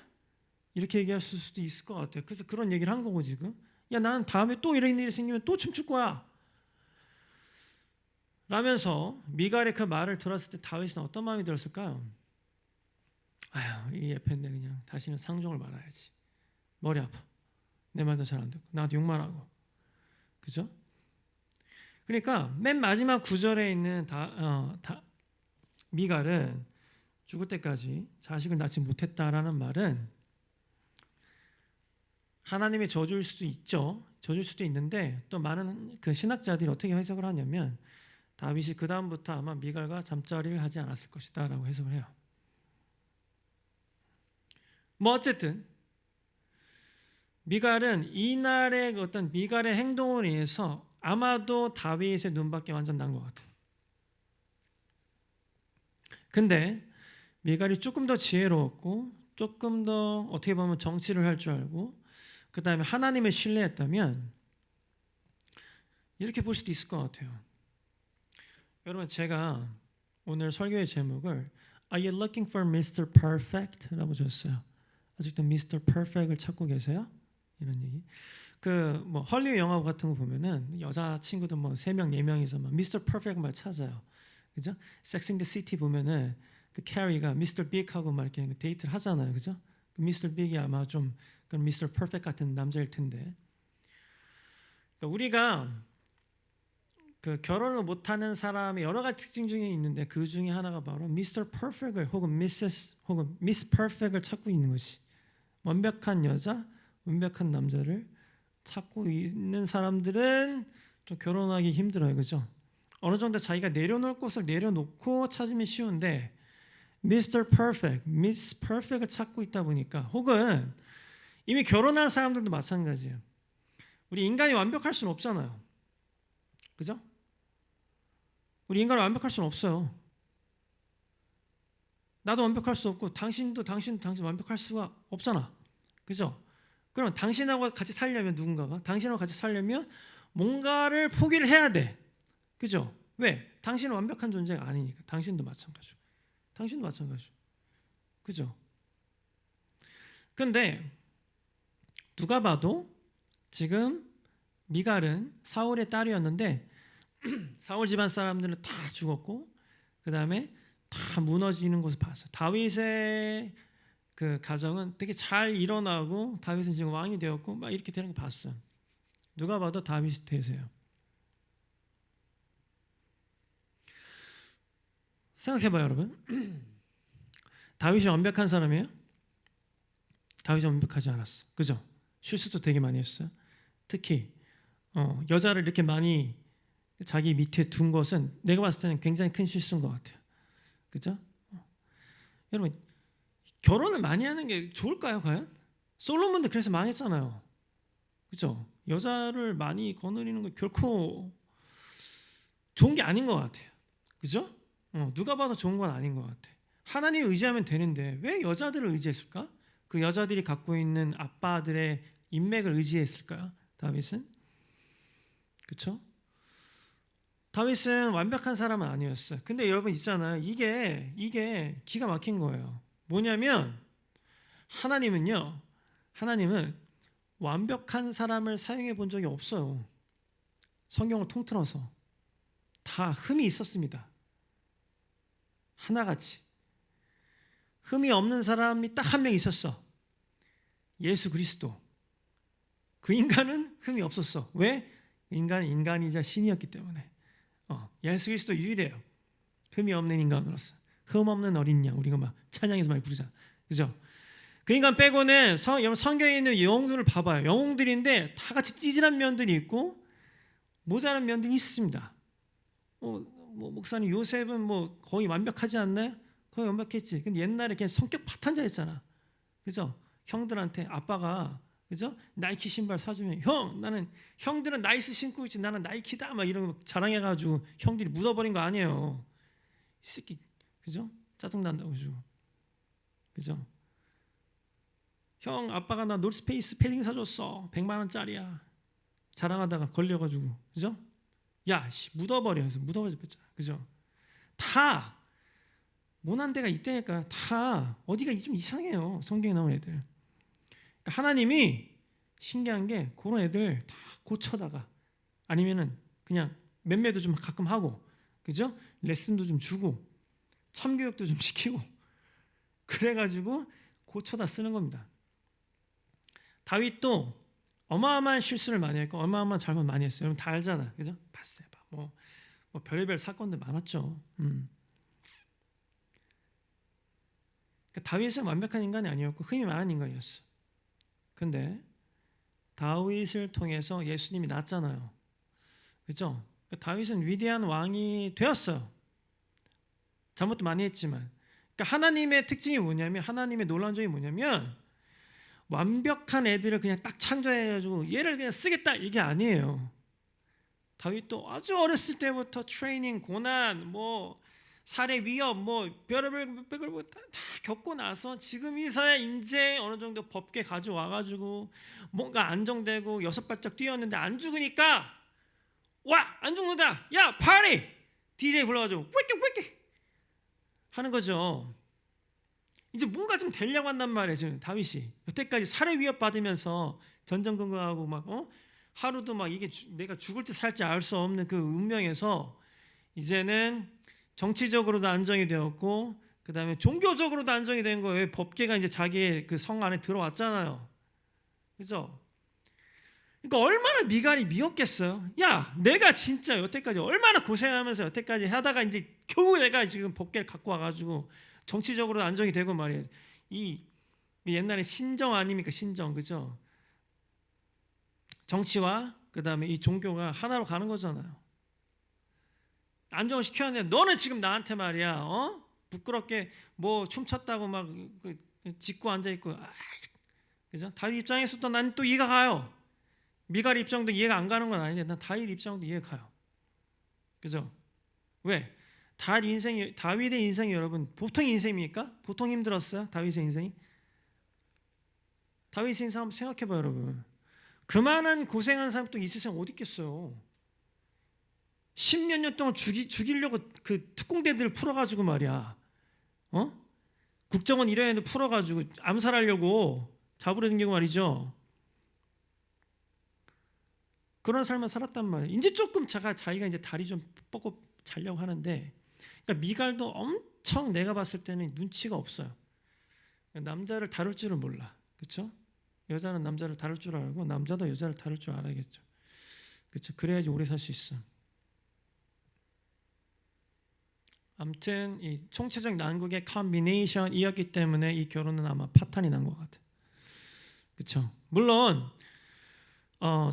이렇게 얘기했을 수도 있을 것 같아요. 그래서 그런 얘기를 한 거고 지금. 야, 나는 다음에 또 이런 일이 생기면 또 춤출 거야. 라면서 미갈의 그 말을 들었을 때 다윗은 어떤 마음이 들었을까요? 아휴, 이 예편네 그냥 다시는 상종을 말아야지. 머리 아파. 내 말도 잘 안 듣고 나한테 욕만 하고. 그죠? 그러니까 맨 마지막 구절에 있는 미갈은 죽을 때까지 자식을 낳지 못했다라는 말은 하나님의 저주일 수도 있죠. 저주일 수도 있는데, 또 많은 그 신학자들이 어떻게 해석을 하냐면 다윗이 그 다음부터 아마 미갈과 잠자리를 하지 않았을 것이다라고 해석을 해요. 뭐 어쨌든 미갈은 이날의 어떤 미갈의 행동을 인해서 아마도 다윗의 눈밖에 완전 난 것 같아요. 근데 미갈이 조금 더 지혜로웠고 조금 더 어떻게 보면 정치를 할 줄 알고 그 다음에 하나님을 신뢰했다면 이렇게 볼 수도 있을 것 같아요. 여러분, 제가 오늘 설교의 제목을 Are you looking for Mr. Perfect? 라고 줬어요. 아직도 Mr. Perfect을 찾고 계세요? 이런 얘기. 그 뭐 헐리우드 영화 같은 거 보면은 여자 친구들 뭐 3명, 4명이서 막 Mr. Perfect 말 찾아요. 그죠? Sex in the City 보면은 그 캐리가 Mr. Big하고 막 이렇게 데이트를 하잖아요. 그죠? 미스터 빅이 아마 좀 그런 미스터 퍼펙트 같은 남자일 텐데, 그러니까 우리가 그 결혼을 못하는 사람의 여러 가지 특징 중에 있는데 그 중에 하나가 바로 미스터 퍼펙트를 혹은 미세스 혹은 미스 퍼펙트를 찾고 있는 것이, 완벽한 여자, 완벽한 남자를 찾고 있는 사람들은 좀 결혼하기 힘들어요, 그죠? 어느 정도 자기가 내려놓을 곳을 내려놓고 찾으면 쉬운데 미스터 퍼펙트, 미스 퍼펙트를 찾고 있다 보니까, 혹은 이미 결혼한 사람들도 마찬가지예요. 우리 인간이 완벽할 수는 없잖아요, 그죠? 우리 인간은 완벽할 수는 없어요. 나도 완벽할 수 없고 당신 완벽할 수가 없잖아, 그죠? 그럼 당신하고 같이 살려면 누군가가 당신하고 같이 살려면 뭔가를 포기를 해야 돼, 그죠? 왜? 당신은 완벽한 존재가 아니니까. 당신도 마찬가지고, 그죠? 근데 누가 봐도 지금 미갈은 사울의 딸이었는데 사울 집안 사람들은 다 죽었고 그 다음에 다 무너지는 것을 봤어요. 다윗의 그 가정은 되게 잘 일어나고 다윗은 지금 왕이 되었고 막 이렇게 되는 거 봤어요. 누가 봐도 다윗이 대세요. 생각해봐요, 여러분. 다윗이 완벽한 사람이에요? 다윗이 완벽하지 않았어, 그죠? 실수도 되게 많이 했어요. 특히 여자를 이렇게 많이 자기 밑에 둔 것은 내가 봤을 때는 굉장히 큰 실수인 것 같아요, 그죠? 여러분, 결혼을 많이 하는 게 좋을까요, 과연? 솔로몬도 그래서 망했잖아요, 그죠? 여자를 많이 거느리는 거 결코 좋은 게 아닌 것 같아요, 그죠? 누가 봐도 좋은 건 아닌 것 같아. 하나님 의지하면 되는데 왜 여자들을 의지했을까? 그 여자들이 갖고 있는 아빠들의 인맥을 의지했을까요? 다윗은? 그렇죠? 다윗은 완벽한 사람은 아니었어요. 근데 여러분 있잖아요. 이게 기가 막힌 거예요. 뭐냐면 하나님은 완벽한 사람을 사용해 본 적이 없어요. 성경을 통틀어서 다 흠이 있었습니다. 하나같이 흠이 없는 사람이 딱 한 명 있었어. 예수 그리스도. 그 인간은 흠이 없었어. 왜? 인간은 인간이자 신이었기 때문에. 예수 그리스도 유일해요. 흠이 없는 인간으로서. 흠 없는 어린 양. 우리가 막 찬양에서 많이 부르잖아, 그죠? 그 인간 빼고는 성경에 있는 영웅들을 봐봐요. 영웅들인데 다 같이 찌질한 면들이 있고 모자란 면들이 있습니다. 목사님 요셉은 뭐 거의 완벽하지 않나요? 거의 완벽했지. 근데 옛날에 그냥 성격 파탄자였잖아, 그죠? 형들한테 아빠가, 그죠? 나이키 신발 사주면 나는 형들은 나이스 신고 있지 나는 나이키다 막 이런 거 자랑해가지고 형들이 묻어버린 거 아니에요. 이 새끼, 그죠? 짜증 난다고 주고, 그죠? 형 아빠가 나 노스페이스 패딩 사줬어. 100만 원짜리야. 자랑하다가 걸려가지고, 그죠? 야, 묻어버려 해서 묻어버렸잖아, 그죠? 다 모난 데가 있다니까. 다 어디가 좀 이상해요, 성경에 나온 애들. 그러니까 하나님이 신기한 게 그런 애들 다 고쳐다가, 아니면은 그냥 맴매도 좀 가끔 하고, 그죠? 레슨도 좀 주고 참교육도 좀 시키고 그래가지고 고쳐다 쓰는 겁니다. 다윗도 어마어마한 실수를 많이 했고 어마어마한 잘못 많이 했어요. 여러분 다 알잖아, 그죠? 봤어요. 뭐 별의별 사건들 많았죠. 그러니까 다윗은 완벽한 인간이 아니었고 흠이 많은 인간이었어. 근데 다윗을 통해서 예수님이 났잖아요, 그죠? 그러니까 다윗은 위대한 왕이 되었어요. 잘못도 많이 했지만. 그러니까 하나님의 특징이 뭐냐면, 하나님의 놀라운 점이 뭐냐면 완벽한 애들을 그냥 딱 창조해가지고 얘를 그냥 쓰겠다 이게 아니에요. 다윗도 아주 어렸을 때부터 트레이닝, 고난, 살해 위협, 별의별 다 겪고 나서 지금이서야 이제 어느 정도 법계 가져와가지고 뭔가 안정되고 6발짝 뛰었는데 안 죽으니까 안 죽는다. 야 파리 DJ 불러가지고 웨끼 하는 거죠. 이제 뭔가 좀 되려고 한단 말이에요. 지금 다윗이 여태까지 살해 위협 받으면서 전전긍긍하고 하루도 이게 내가 죽을지 살지 알 수 없는 그 운명에서 이제는 정치적으로도 안정이 되었고 그다음에 종교적으로도 안정이 된 거예요. 법계가 이제 자기의 그 성 안에 들어왔잖아요. 그죠? 그러니까 얼마나 미갈이 미웠겠어요. 야, 내가 진짜 여태까지 얼마나 고생하면서 여태까지 하다가 이제 겨우 내가 지금 법계를 갖고 와가지고 정치적으로 안정이 되고 말이에요. 이 옛날에 신정 아닙니까? 신정, 그죠? 정치와 그다음에 이 종교가 하나로 가는 거잖아요. 안정을 시켰는데 너는 지금 나한테 말이야, 부끄럽게 뭐 춤췄다고 막 짚고 앉아 있고, 그죠? 다윗 입장에서도 난 또 이해가 가요. 미갈 입장도 이해가 안 가는 건 아닌데 난 다윗 입장도 이해가 가요. 그죠? 왜? 다윗의 인생이 여러분 보통 인생입니까? 보통 힘들었어요? 다윗의 인생이? 다윗의 인생 한번 생각해봐요, 여러분. 그만한 고생한 사람 또 이 세상 어디 있겠어요? 10몇 년 동안 죽이려고 그 특공대들을 풀어가지고 말이야, 국정원 이런 애들 풀어가지고 암살하려고 잡으려 댕기고 말이죠. 그런 삶을 살았단 말이에요. 이제 조금 자기가 이제 다리 좀 뻗고 자려고 하는데, 그러니까 미갈도 엄청 내가 봤을 때는 눈치가 없어요. 남자를 다룰 줄을 몰라, 그렇죠? 여자는 남자를 다룰 줄 알고 남자도 여자를 다룰 줄 알아야겠죠. 그렇죠? 그래야지 오래 살 수 있어. 아무튼 이 총체적 난국의 컨비네이션이었기 때문에 이 결혼은 아마 파탄이 난 것 같아요. 그렇죠? 물론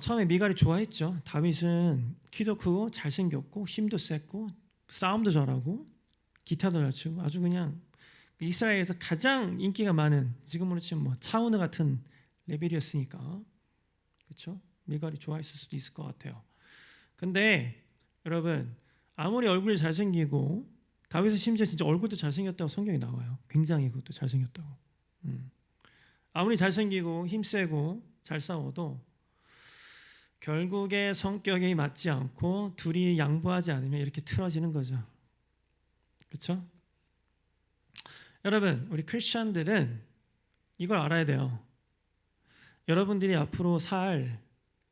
처음에 미갈이 좋아했죠. 다윗은 키도 크고 잘생겼고 힘도 셌고 싸움도 잘하고 기타도 잘 치고 아주 그냥 이스라엘에서 가장 인기가 많은, 지금으로 치면 뭐 차은우 같은 레벨이었으니까, 그렇죠? 미갈이 좋아했을 수도 있을 것 같아요. 근데 여러분, 아무리 얼굴이 잘생기고, 다윗은 심지어 진짜 얼굴도 잘생겼다고 성경에 나와요. 굉장히 그것도 잘생겼다고. 아무리 잘생기고 힘세고 잘 싸워도 결국에 성격이 맞지 않고 둘이 양보하지 않으면 이렇게 틀어지는 거죠. 그렇죠? 여러분, 우리 크리스천들은 이걸 알아야 돼요. 여러분들이 앞으로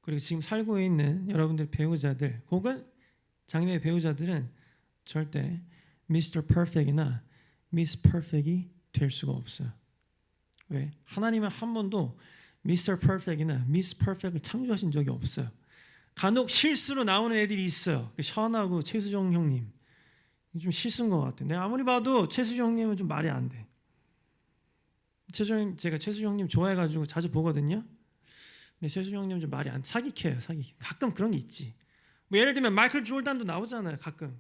그리고 지금 살고 있는 여러분들 배우자들 혹은 장래의 배우자들은 절대 Mr. Perfect이나 Miss Perfect이 될 수가 없어요. 왜? 하나님은 한 번도 Mr. Perfect이나 Miss Perfect을 창조하신 적이 없어요. 간혹 실수로 나오는 애들이 있어요. 션하고 최수정 형님 좀 실수인 것 같아요. 내가 아무리 봐도 최수정 형님은 좀 말이 안 돼. 제가 최수정 형님 좋아해가지고 자주 보거든요. 근데 최수정 형님 좀 말이 안 사기캐요. 가끔 그런 게 있지. 뭐 예를 들면 마이클 조단도 나오잖아요. 가끔,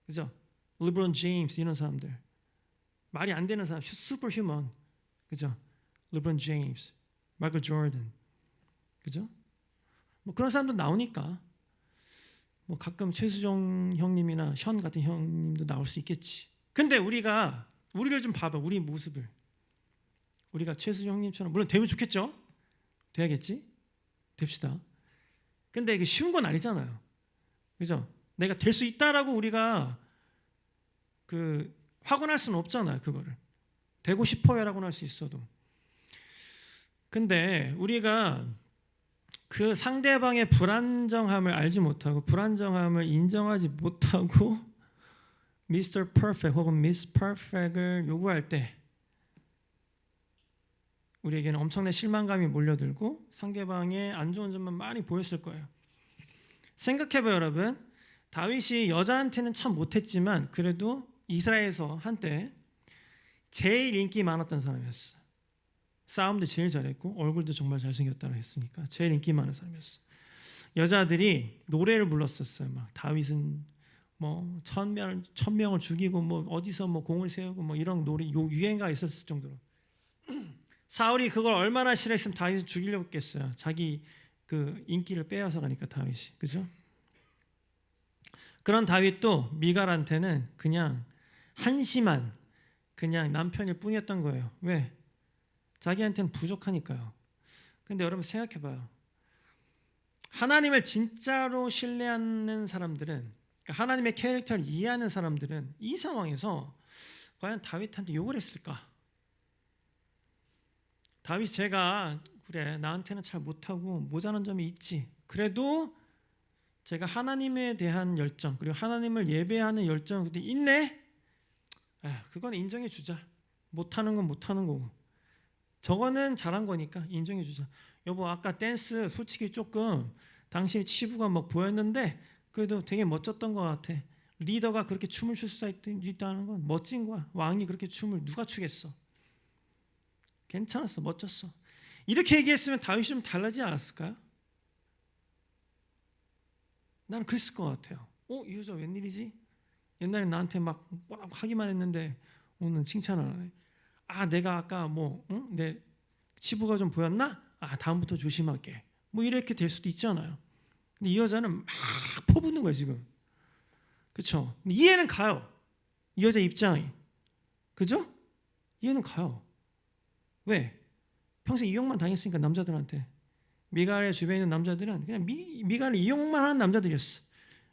그죠? 르브론 제임스 이런 사람들 말이 안 되는 사람, 슈퍼 휴먼, 그죠? 르브론 제임스, 마이클 조던, 그죠? 뭐 그런 사람도 나오니까 뭐 가끔 최수정 형님이나 션 같은 형님도 나올 수 있겠지. 근데 우리를 좀 봐봐. 우리 모습을. 우리가 최수정 형님처럼 물론 되면 좋겠죠. 돼야겠지. 됩시다. 근데 이게 쉬운 건 아니잖아요. 그죠? 내가 될 수 있다라고 우리가 확언할 수는 없잖아요. 그거를 되고 싶어요라고는 할 수 있어도. 근데 우리가 그 상대방의 불안정함을 알지 못하고 불안정함을 인정하지 못하고 Mr. Perfect 혹은 Miss Perfect을 요구할 때 우리에게는 엄청난 실망감이 몰려들고 상대방의 안 좋은 점만 많이 보였을 거예요. 생각해봐요, 여러분. 다윗이 여자한테는 참 못했지만 그래도 이스라엘에서 한때 제일 인기 많았던 사람이었어. 싸움도 제일 잘했고 얼굴도 정말 잘생겼다고 했으니까 제일 인기 많은 사람이었어. 여자들이 노래를 불렀었어요. 막 다윗은 뭐 1,000명을 죽이고 뭐 어디서 뭐 공을 세우고 뭐 이런 노래 유행가 있었을 정도로. 사울이 그걸 얼마나 싫어했으면 다윗을 죽이려고 했겠어요. 자기 그 인기를 빼앗아 가니까 다윗이, 그죠? 그런 다윗도 미갈한테는 그냥 한심한 그냥 남편일 뿐이었던 거예요. 왜? 자기한테는 부족하니까요. 근데 여러분 생각해봐요. 하나님을 진짜로 신뢰하는 사람들은, 그러니까 하나님의 캐릭터를 이해하는 사람들은 이 상황에서 과연 다윗한테 욕을 했을까? 다윗, 제가 그래 나한테는 잘 못하고 모자란 점이 있지. 그래도 제가 하나님에 대한 열정 그리고 하나님을 예배하는 열정 그때 있네. 그건 인정해 주자. 못하는 건 못하는 거고. 저거는 잘한 거니까 인정해 주자. 여보, 아까 댄스 솔직히 조금 당신이 치부가 막 보였는데 그래도 되게 멋졌던 것 같아. 리더가 그렇게 춤을 출 수 있다는 건 멋진 거야. 왕이 그렇게 춤을 누가 추겠어. 괜찮았어. 멋졌어. 이렇게 얘기했으면 다윗이 좀 달라지지 않았을까요? 나는 그랬을 것 같아요. 이 여자 웬일이지? 옛날에 나한테 막 뭐라고 하기만 했는데 오늘 칭찬을 하네. 내가 아까 내 치부가 좀 보였나? 다음부터 조심할게. 뭐 이렇게 될 수도 있잖아요. 근데 이 여자는 막 퍼붓는 거야 지금. 그렇죠? 이해는 가요. 이 여자 입장이. 그죠? 이해는 가요. 왜? 평생 이용만 당했으니까 남자들한테. 미갈의 주변에 있는 남자들은 그냥 미갈을 이용만 하는 남자들이었어.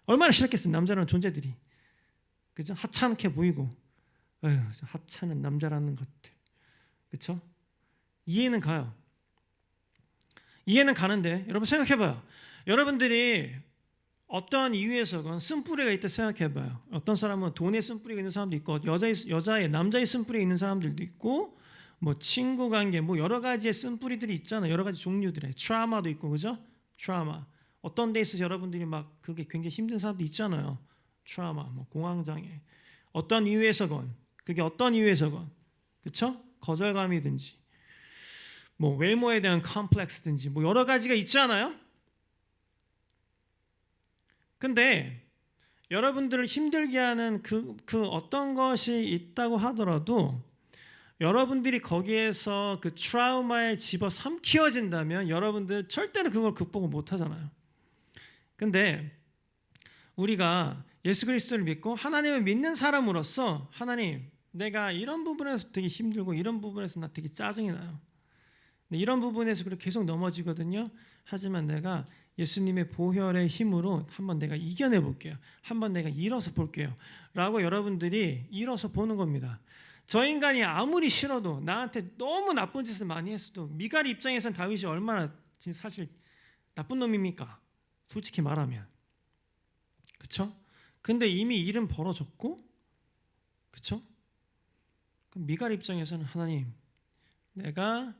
얼마나 싫었겠어 남자라는 존재들이. 그죠? 하찮게 보이고 하찮은 남자라는 것들. 그렇죠? 이해는 가요. 이해는 가는데 여러분 생각해봐요. 여러분들이 어떤 이유에서건 쓴뿌리가 있다 생각해봐요. 어떤 사람은 돈에 쓴뿌리가 있는 사람도 있고 남자의 쓴뿌리가 있는 사람들도 있고 뭐 친구 관계 뭐 여러 가지의 쓴뿌리들이 있잖아요. 여러 가지 종류들의 트라우마도 있고 그죠? 트라우마. 어떤 데 있어서 여러분들이 막 그게 굉장히 힘든 사람도 있잖아요. 트라우마, 뭐 공황장애. 어떤 이유에서건 그게 어떤 이유에서건 그렇죠? 거절감이든지 뭐 외모에 대한 컴플렉스든지 뭐 여러 가지가 있잖아요. 근데 여러분들을 힘들게 하는 그 어떤 것이 있다고 하더라도 여러분들이 거기에서 그 트라우마에 집어삼키어진다면 여러분들 절대로 그걸 극복을 못 하잖아요. 근데 우리가 예수 그리스도를 믿고 하나님을 믿는 사람으로서 하나님 내가 이런 부분에서 되게 힘들고 이런 부분에서 나 되게 짜증이 나요. 이런 부분에서 그렇게 계속 넘어지거든요. 하지만 내가 예수님의 보혈의 힘으로 한번 내가 이겨내 볼게요. 한번 내가 일어서 볼게요. 라고 여러분들이 일어서 보는 겁니다. 저 인간이 아무리 싫어도 나한테 너무 나쁜 짓을 많이 했어도 미갈 입장에서는 다윗이 얼마나 사실 나쁜 놈입니까? 솔직히 말하면. 그렇죠? 근데 이미 일은 벌어졌고 그렇죠? 그럼 미갈 입장에서는 하나님 내가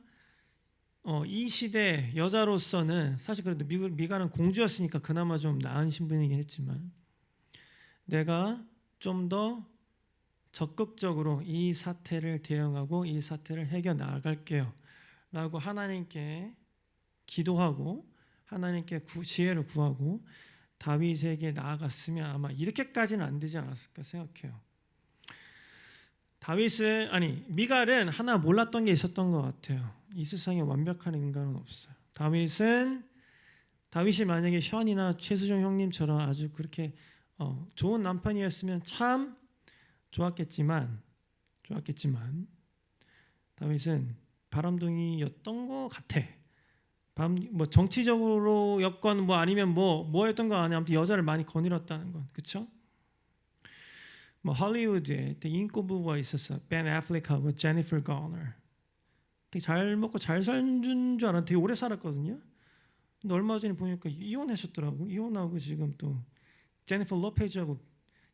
이 시대 여자로서는 사실 그래도 미갈은 공주였으니까 그나마 좀 나은 신분이긴 했지만 내가 좀 더 적극적으로 이 사태를 대응하고 이 사태를 해결 나갈게요 라고 하나님께 기도하고 하나님께 지혜를 구하고 다윗에게 나아갔으면 아마 이렇게까지는 안 되지 않았을까 생각해요. 미갈은 하나 몰랐던 게 있었던 것 같아요. 이 세상에 완벽한 인간은 없어요. 다윗이 만약에 현이나 최수종 형님처럼 아주 그렇게 좋은 남편이었으면 참 좋았겠지만 다윗은 바람둥이였던 것 같아. 뭐 정치적으로 였건 뭐 아니면 뭐였던 거 아니야. 아무튼 여자를 많이 거느렸다는 건 그렇죠? 뭐 할리우드에 되게 인꼬부부가 있었어. 벤 애플렉하고 제니퍼 가너. 되게 잘 먹고 잘 사는 줄 알았는데 되게 오래 살았거든요. 근데 얼마 전에 보니까 이혼하셨더라고. 이혼하고 지금 또 제니퍼 로페즈하고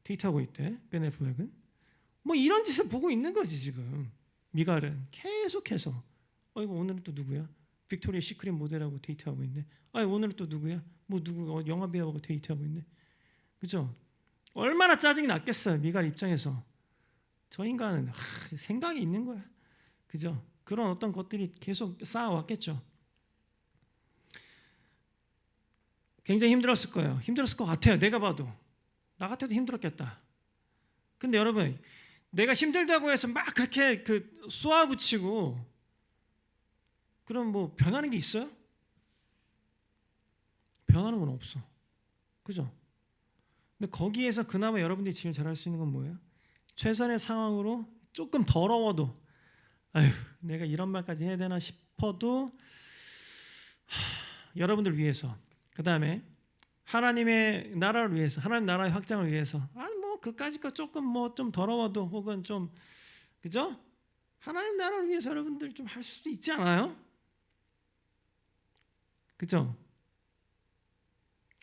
데이트하고 있대. 벤 애플렉은. 뭐 이런 짓을 보고 있는 거지 지금. 미갈은 계속해서 이거 오늘은 또 누구야? 빅토리아 시크릿 모델하고 데이트하고 있네. 오늘은 또 누구야? 뭐 누구 영화 배우하고 데이트하고 있네. 그죠? 얼마나 짜증이 났겠어요. 미갈 입장에서. 저 인간은 생각이 있는 거야. 그죠? 그런 어떤 것들이 계속 쌓아왔겠죠. 굉장히 힘들었을 거예요. 힘들었을 것 같아요. 내가 봐도. 나 같아도 힘들었겠다. 근데 여러분 내가 힘들다고 해서 막 그렇게 쏘아붙이고 그럼 뭐 변하는 게 있어요? 변하는 건 없어. 그죠? 근데 거기에서 그나마 여러분들이 지금 잘할 수 있는 건 뭐예요? 최선의 상황으로 조금 더러워도 내가 이런 말까지 해야 되나 싶어도 여러분들 위해서 그 다음에 하나님의 나라를 위해서 하나님 나라의 확장을 위해서 뭐 그까짓 거 조금 뭐 좀 더러워도 혹은 좀 그죠? 하나님 나라를 위해서 여러분들 좀 할 수도 있지 않아요? 그죠?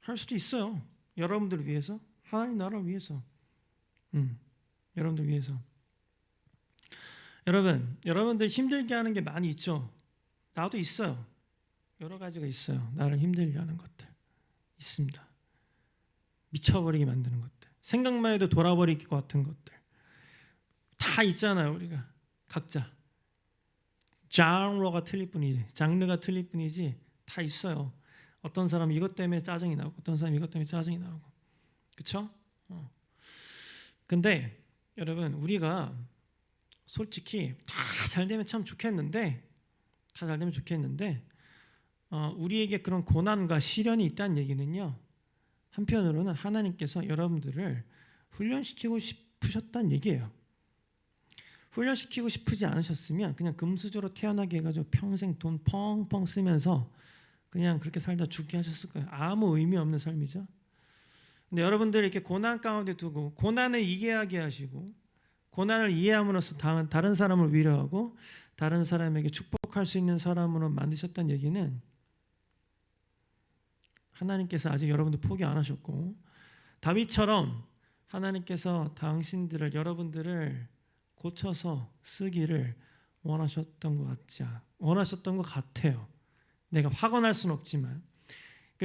할 수도 있어요. 여러분들을 위해서 하나님 나라를 위해서 여러분들 위해서 여러분들 힘들게 하는 게 많이 있죠. 나도 있어요. 여러 가지가 있어요. 나를 힘들게 하는 것들 있습니다. 미쳐버리게 만드는 것들, 생각만 해도 돌아버릴 것 같은 것들 다 있잖아요. 우리가 각자 장르가 틀릴 뿐이지 다 있어요. 어떤 사람은 이것 때문에 짜증이 나고 어떤 사람은 이것 때문에 짜증이 나고, 그렇죠? 근데 여러분, 우리가 솔직히 다 잘 되면 참 좋겠는데, 우리에게 그런 고난과 시련이 있다는 얘기는요, 한편으로는 하나님께서 여러분들을 훈련시키고 싶으셨다는 얘기예요. 훈련시키고 싶으지 않으셨으면 그냥 금수저로 태어나게 해가지고 평생 돈 펑펑 쓰면서 그냥 그렇게 살다 죽게 하셨을 거예요. 아무 의미 없는 삶이죠. 근데 여러분들 이렇게 고난 가운데 두고 고난을 이해하게 하시고, 고난을 이해함으로써 다른 사람을 위로하고 다른 사람에게 축복할 수 있는 사람으로 만드셨다는 얘기는, 하나님께서 아직 여러분들 포기 안 하셨고, 다윗처럼 하나님께서 여러분들을 고쳐서 쓰기를 원하셨던 것 같아요. 내가 확언할 수는 없지만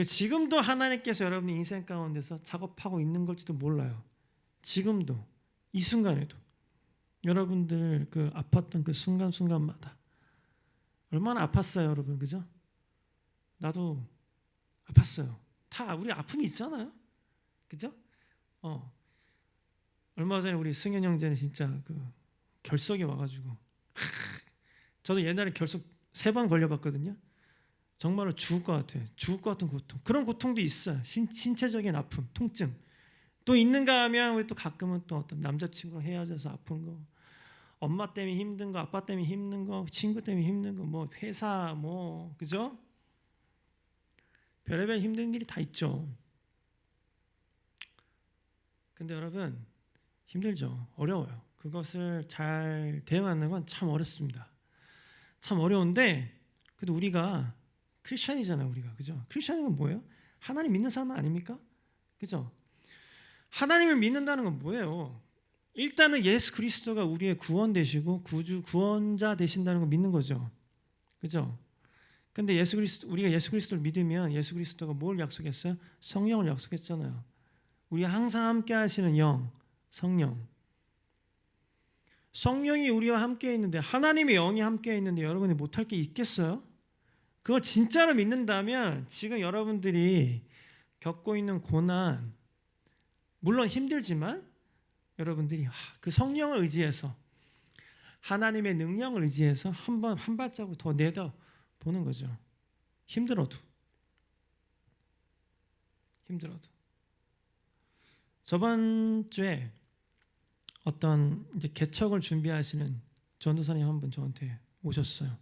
지금도 하나님께서 여러분 인생 가운데서 작업하고 있는 걸지도 몰라요. 지금도 이 순간에도 여러분들 그 아팠던 그 순간순간마다 얼마나 아팠어요, 여러분, 그죠? 나도 아팠어요. 다 우리 아픔이 있잖아요, 그죠? 얼마 전에 우리 승현 형제는 진짜 그 결석이 와가지고, 저도 옛날에 결석 3번 걸려봤거든요. 정말로 죽을 것 같아요. 죽을 것 같은 고통. 그런 고통도 있어요. 신체적인 아픔, 통증. 또 있는가 하면 우리 또 가끔은 또 어떤 남자친구랑 헤어져서 아픈 거, 엄마 때문에 힘든 거, 아빠 때문에 힘든 거, 친구 때문에 힘든 거, 뭐 회사, 뭐 그죠? 별의별 힘든 일이 다 있죠. 근데 여러분, 힘들죠. 어려워요. 그것을 잘 대응하는 건 참 어렵습니다. 참 어려운데, 그래도 우리가 크리스천이잖아요, 우리가, 그죠? 크리스천은 뭐예요? 하나님 믿는 사람 아닙니까? 그죠? 하나님을 믿는다는 건 뭐예요? 일단은 예수 그리스도가 우리의 구원 되시고 구원자 되신다는 걸 믿는 거죠, 그죠? 근데 우리가 예수 그리스도를 믿으면 예수 그리스도가 뭘 약속했어요? 성령을 약속했잖아요. 우리 항상 함께 하시는 영, 성령이 우리와 함께 있는데, 하나님의 영이 함께 있는데 여러분이 못할 게 있겠어요? 그걸 진짜로 믿는다면 지금 여러분들이 겪고 있는 고난, 물론 힘들지만 여러분들이 그 성령을 의지해서, 하나님의 능력을 의지해서 한 발자국 더 내다보는 거죠. 힘들어도. 저번 주에 어떤 이제 개척을 준비하시는 전도사님 한 분 저한테 오셨어요.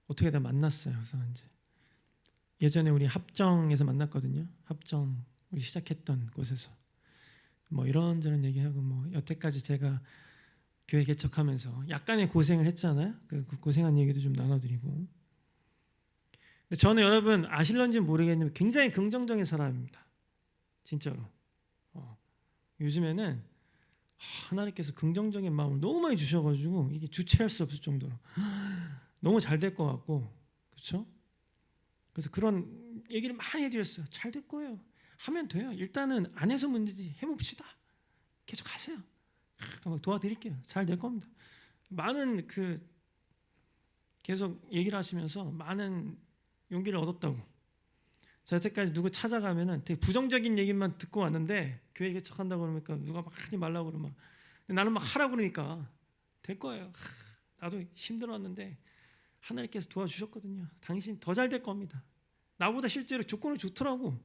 어떻게든 만났어요. 그래서 이제 예전에 우리 합정에서 만났거든요. 합정 우리 시작했던 곳에서 뭐 이런저런 얘기하고, 뭐 여태까지 제가 교회 개척하면서 약간의 고생을 했잖아요. 그 고생한 얘기도 좀 나눠드리고. 근데 저는 여러분 아실런지 모르겠는데 굉장히 긍정적인 사람입니다. 진짜로. 요즘에는 하나님께서 긍정적인 마음을 너무 많이 주셔가지고 이게 주체할 수 없을 정도로 너무 잘 될 것 같고, 그렇죠? 그래서 그런 얘기를 많이 해드렸어요. 잘 될 거예요. 하면 돼요. 일단은 안 해서 문제지, 해봅시다. 계속 하세요. 도와드릴게요. 잘 될 겁니다. 많은 계속 얘기를 하시면서 많은 용기를 얻었다고. 저 여태까지 누구 찾아가면은 되게 부정적인 얘기만 듣고 왔는데, 교회 개척한다고 그러니까 누가 막 하지 말라고 그러면 나는 막 하라고 그러니까 될 거예요. 나도 힘들었는데 하나님께서 도와주셨거든요. 당신 더 잘 될 겁니다. 나보다 실제로 조건이 좋더라고.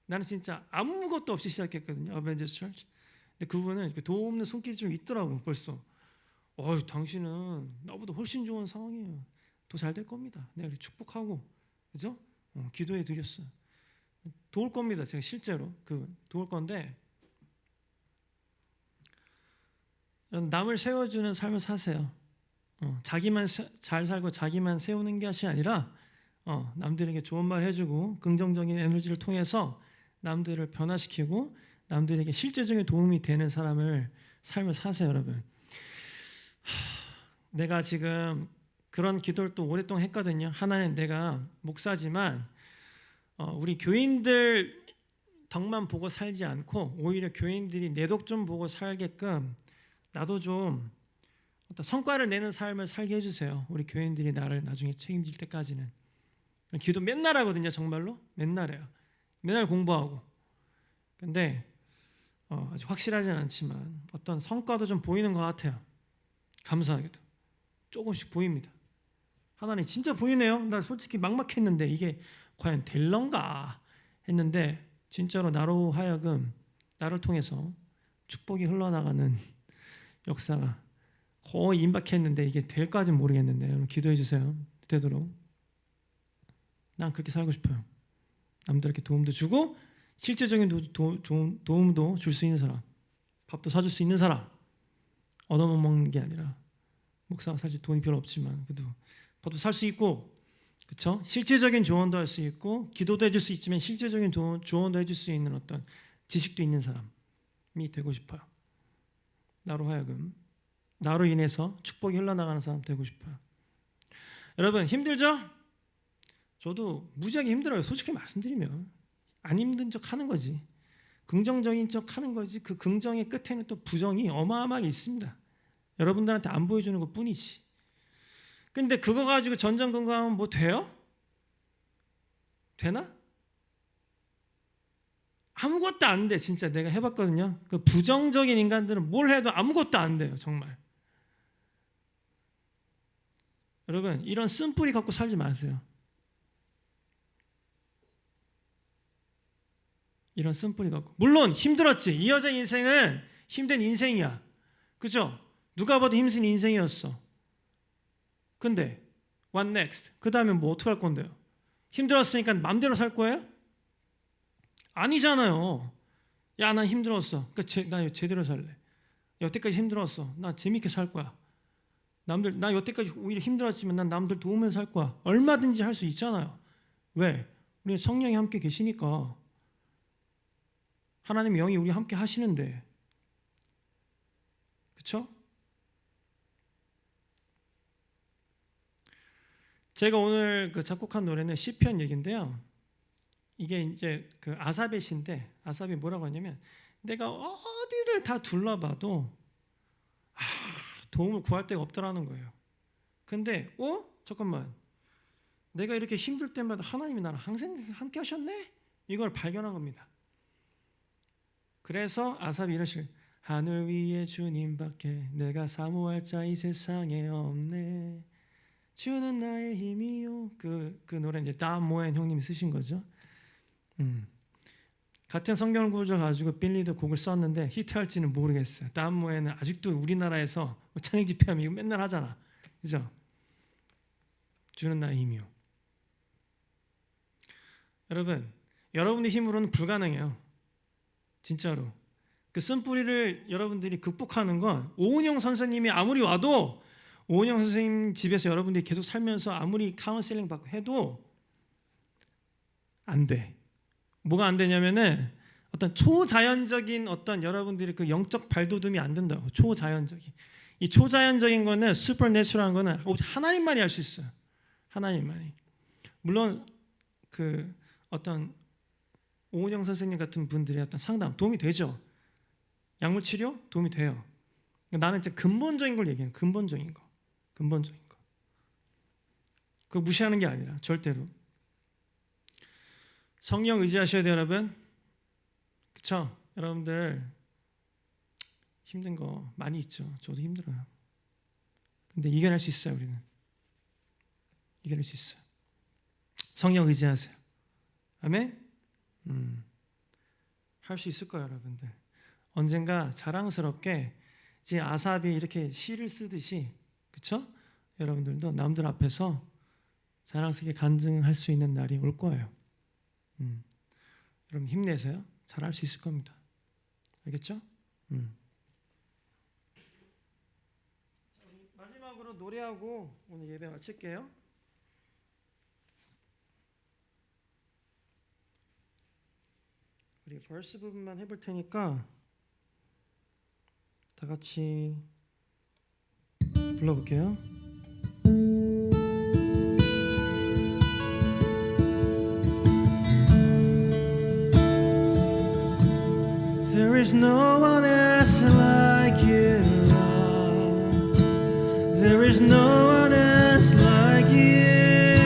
나는 진짜 아무것도 없이 시작했거든요, 어벤져스 처치. 근데 그분은 도움 없는 손길이 좀 있더라고 벌써. 당신은 나보다 훨씬 좋은 상황이에요. 더 잘 될 겁니다. 내가 축복하고, 그죠? 기도해 드렸어요. 도울 겁니다. 제가 실제로 도울 건데, 남을 세워주는 삶을 사세요. 자기만 잘 살고 자기만 세우는 것이 아니라 남들에게 좋은 말 해주고 긍정적인 에너지를 통해서 남들을 변화시키고 남들에게 실제적인 도움이 되는 삶을 사세요, 여러분. 내가 지금 그런 기도를 또 오랫동안 했거든요. 하나는 내가 목사지만 우리 교인들 덕만 보고 살지 않고 오히려 교인들이 내 덕 좀 보고 살게끔 나도 좀 어떤 성과를 내는 삶을 살게 해주세요. 우리 교인들이 나를 나중에 책임질 때까지는. 기도 맨날 하거든요. 정말로 맨날 해요. 맨날 공부하고. 근데 아직 확실하진 않지만 어떤 성과도 좀 보이는 것 같아요. 감사하게도 조금씩 보입니다. 하나님 진짜 보이네요. 나 솔직히 막막했는데 이게 과연 될런가 했는데 진짜로 나로 하여금 나를 통해서 축복이 흘러나가는 역사가 거의 임박했는데 이게 될까지는 모르겠는데 여러분 기도해 주세요. 되도록. 난 그렇게 살고 싶어요. 남들에게 도움도 주고 실제적인 도움도 줄 수 있는 사람, 밥도 사줄 수 있는 사람, 얻어먹는 게 아니라 목사가 사실 돈이 별로 없지만 그래도 밥도 살 수 있고, 그렇죠? 실제적인 조언도 할 수 있고 기도도 해줄 수 있지만 실제적인 조언도 해줄 수 있는 어떤 지식도 있는 사람이 되고 싶어요. 나로 하여금 나로 인해서 축복이 흘러나가는 사람 되고 싶어요. 여러분 힘들죠? 저도 무지하게 힘들어요. 솔직히 말씀드리면 안 힘든 척 하는 거지. 긍정적인 척 하는 거지. 그 긍정의 끝에는 또 부정이 어마어마하게 있습니다. 여러분들한테 안 보여주는 것 뿐이지. 근데 그거 가지고 전전긍긍하면 뭐 돼요? 되나? 아무것도 안 돼. 진짜 내가 해봤거든요. 그 부정적인 인간들은 뭘 해도 아무것도 안 돼요. 정말. 여러분 이런 쓴뿌리 갖고 살지 마세요. 이런 쓴뿌리 갖고. 물론 힘들었지. 이 여자 인생은 힘든 인생이야. 그죠? 누가 봐도 힘든 인생이었어. 근데 what next? 그 다음에 뭐 어떻게 할 건데요? 힘들었으니까 마음대로 살 거예요? 아니잖아요. 야, 난 힘들었어. 그러니까 나 제대로 살래. 여태까지 힘들었어. 나 재밌게 살 거야. 나 여태까지 오히려 힘들었지만 난 남들 도우면서 살 거야. 얼마든지 할 수 있잖아요. 왜? 우리 성령이 함께 계시니까. 하나님의 영이 우리 함께 하시는데. 그렇죠? 제가 오늘 그 작곡한 노래는 시편 얘기인데요. 이게 이제 그 아삽의 시인데 아삽이 뭐라고 하냐면 내가 어디를 다 둘러봐도 도움을 구할 데가 없더라는 거예요. 근데 잠깐만. 내가 이렇게 힘들 때마다 하나님이 나랑 항상 함께 하셨네? 이걸 발견한 겁니다. 그래서 아삽이 이런 식으로 하늘 위에 주님밖에 내가 사모할 자 이 세상에 없네. 주는 나의 힘이요. 그 노래는 이제 다 모엔 형님이 쓰신 거죠. 같은 성경 구절 가지고 빌리도 곡을 썼는데 히트할지는 모르겠어요. 다 모엔은 아직도 우리나라에서 찬양 집회하면 이거 맨날 하잖아. 그죠? 주는 나의 힘이요. 여러분, 여러분의 힘으로는 불가능해요. 진짜로. 그 쓴뿌리를 여러분들이 극복하는 건 오은영 선생님이 아무리 와도 오은영 선생님 집에서 여러분들이 계속 살면서 아무리 카운셀링 받고 해도 안 돼. 뭐가 안 되냐면은 어떤 초자연적인 어떤 여러분들이 그 영적 발돋움이 안 된다고. 초자연적인. 이 초자연적인 거는 슈퍼내추럴한 거는 오직 하나님만이 할 수 있어요. 하나님만이. 물론 그 어떤 오은영 선생님 같은 분들의 어떤 상담 도움이 되죠. 약물 치료 도움이 돼요. 나는 이제 근본적인 걸 얘기해요. 근본적인 거. 그거 무시하는 게 아니라 절대로. 성령 의지하셔야 돼요, 여러분. 그렇죠? 여러분들 힘든 거 많이 있죠. 저도 힘들어요. 근데 이겨낼 수 있어요, 우리는. 이겨낼 수 있어요. 성령 의지하세요. 아멘? 할 수 있을 거예요, 여러분들. 언젠가 자랑스럽게 이제 아삽이 이렇게 시를 쓰듯이, 그렇죠? 여러분들도 남들 앞에서 자랑스럽게 간증할 수 있는 날이 올 거예요. 여러분 힘내세요. 잘할 수 있을 겁니다. 알겠죠? 마지막으로 노래하고 오늘 예배 마칠게요. 우리 벌스 부분만 해볼 테니까 다 같이 불러볼게요. There is no one else like you, Lord. There is no one else like you.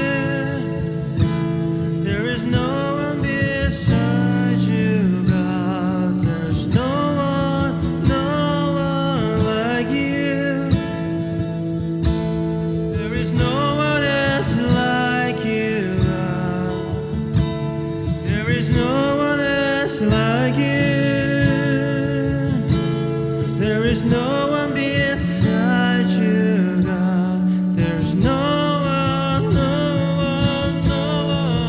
There is no one beside you, God. There's no one like you. There is no one else like you, God. There is no one else like you. There is no one beside you, God. There's no one, no one.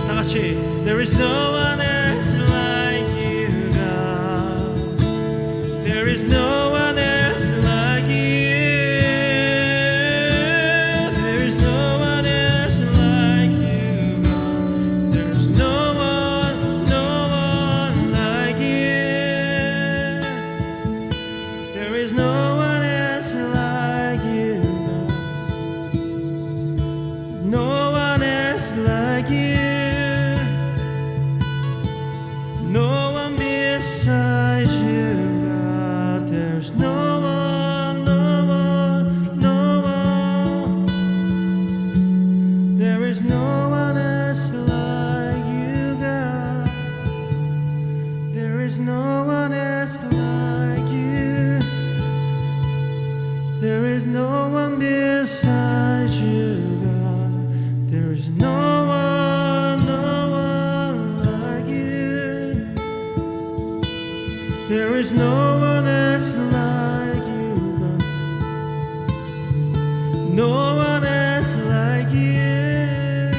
다 같이. There is no one else like you, God. There is no one else like you. There is no one else like you, God. There's no one like you. There is no one else like you, God. No one else like you. No one beside you, God. There's no one, no one. There is no one else like you, God. There is no one else like you. There is no one beside you, God. There is no one like you. There is no one else like you, God. No one else like you.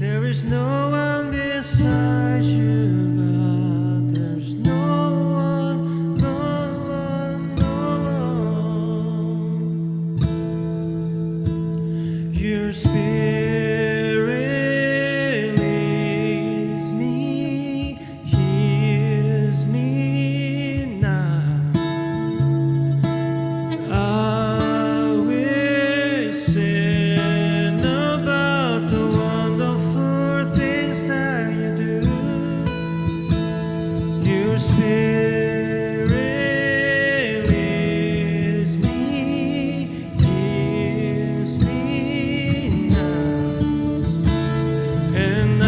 There is no one beside you, God. There's no one, no one. Your spirit leads me, heals me now. I will sing about the wonderful things that you do. Your spirit leads me, heals me now, and I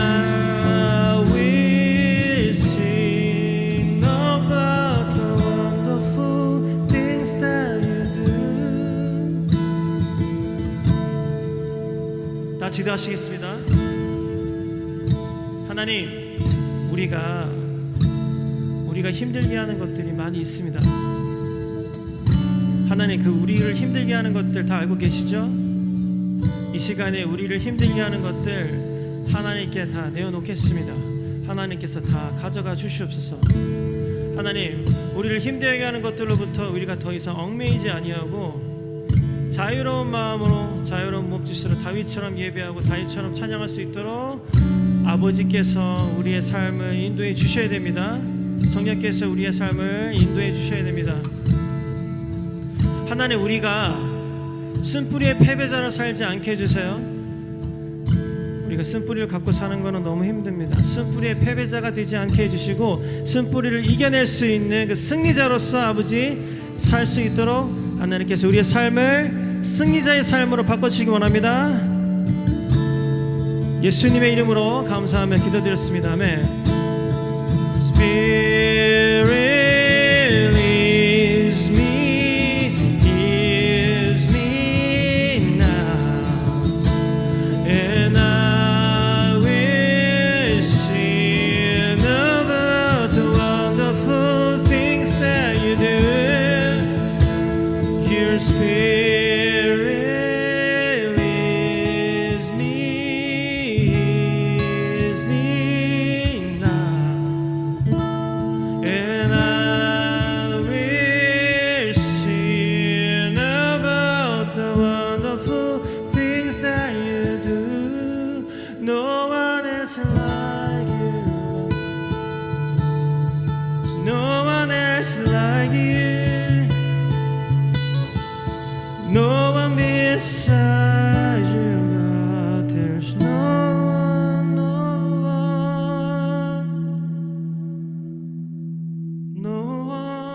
will sing about the wonderful things that you do. 다 기도하시겠습니다. 하나님, 우리가 힘들게 하는 것들이 많이 있습니다. 하나님, 그 우리를 힘들게 하는 것들 다 알고 계시죠? 이 시간에 우리를 힘들게 하는 것들 하나님께 다 내어놓겠습니다. 하나님께서 다 가져가 주시옵소서. 하나님, 우리를 힘들게 하는 것들로부터 우리가 더 이상 얽매이지 아니하고 자유로운 마음으로, 자유로운 몸짓으로 다윗처럼 예배하고 다윗처럼 찬양할 수 있도록 아버지께서 우리의 삶을 인도해 주셔야 됩니다. 성령께서 우리의 삶을 인도해 주셔야 됩니다. 하나님, 우리가 쓴뿌리의 패배자로 살지 않게 해주세요. 우리가 쓴뿌리를 갖고 사는 것은 너무 힘듭니다. 쓴뿌리의 패배자가 되지 않게 해주시고 쓴뿌리를 이겨낼 수 있는 그 승리자로서 아버지 살 수 있도록 하나님께서 우리의 삶을 승리자의 삶으로 바꿔주시기 원합니다. 예수님의 이름으로 감사하며 기도드렸습니다. 아멘. Spirit leads me, heals me now, and I will sing about the wonderful things that you do. Your Spirit leads me, heals me now, and I will sing about the wonderful things that you do. No one else like you. No one else like you. No one beside you, God. There's no one, no one, no one.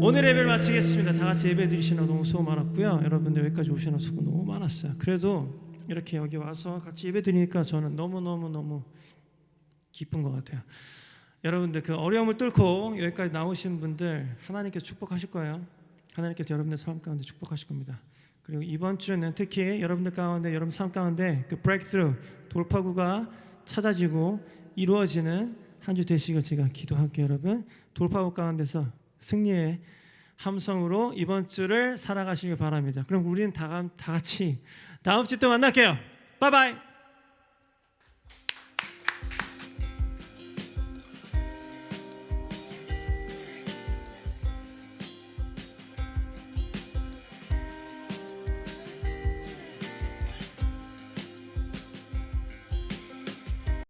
오늘 예배를 마치겠습니다. 다 같이 예배 드리시느라 너무 수고 많았고요. 여러분들 여기까지 오시느라 수고 너무 많았어요. 그래도 이렇게 여기 와서 같이 예배 드리니까 저는 너무 기쁜 것 같아요. 여러분들 그 어려움을 뚫고 여기까지 나오신 분들 하나님께서 축복하실 거예요. 하나님께서 여러분들 삶 가운데 축복하실 겁니다. 그리고 이번 주는 특히 여러분들 가운데, 여러분 삶 가운데 그 브레이크스루, 돌파구가 찾아지고 이루어지는 한 주 되시길 제가 기도할게요. 여러분 돌파구 가운데서 승리의 함성으로 이번 주를 살아가시길 바랍니다. 그럼 우리는 다 같이 다음 주 또 만날게요. 바이바이.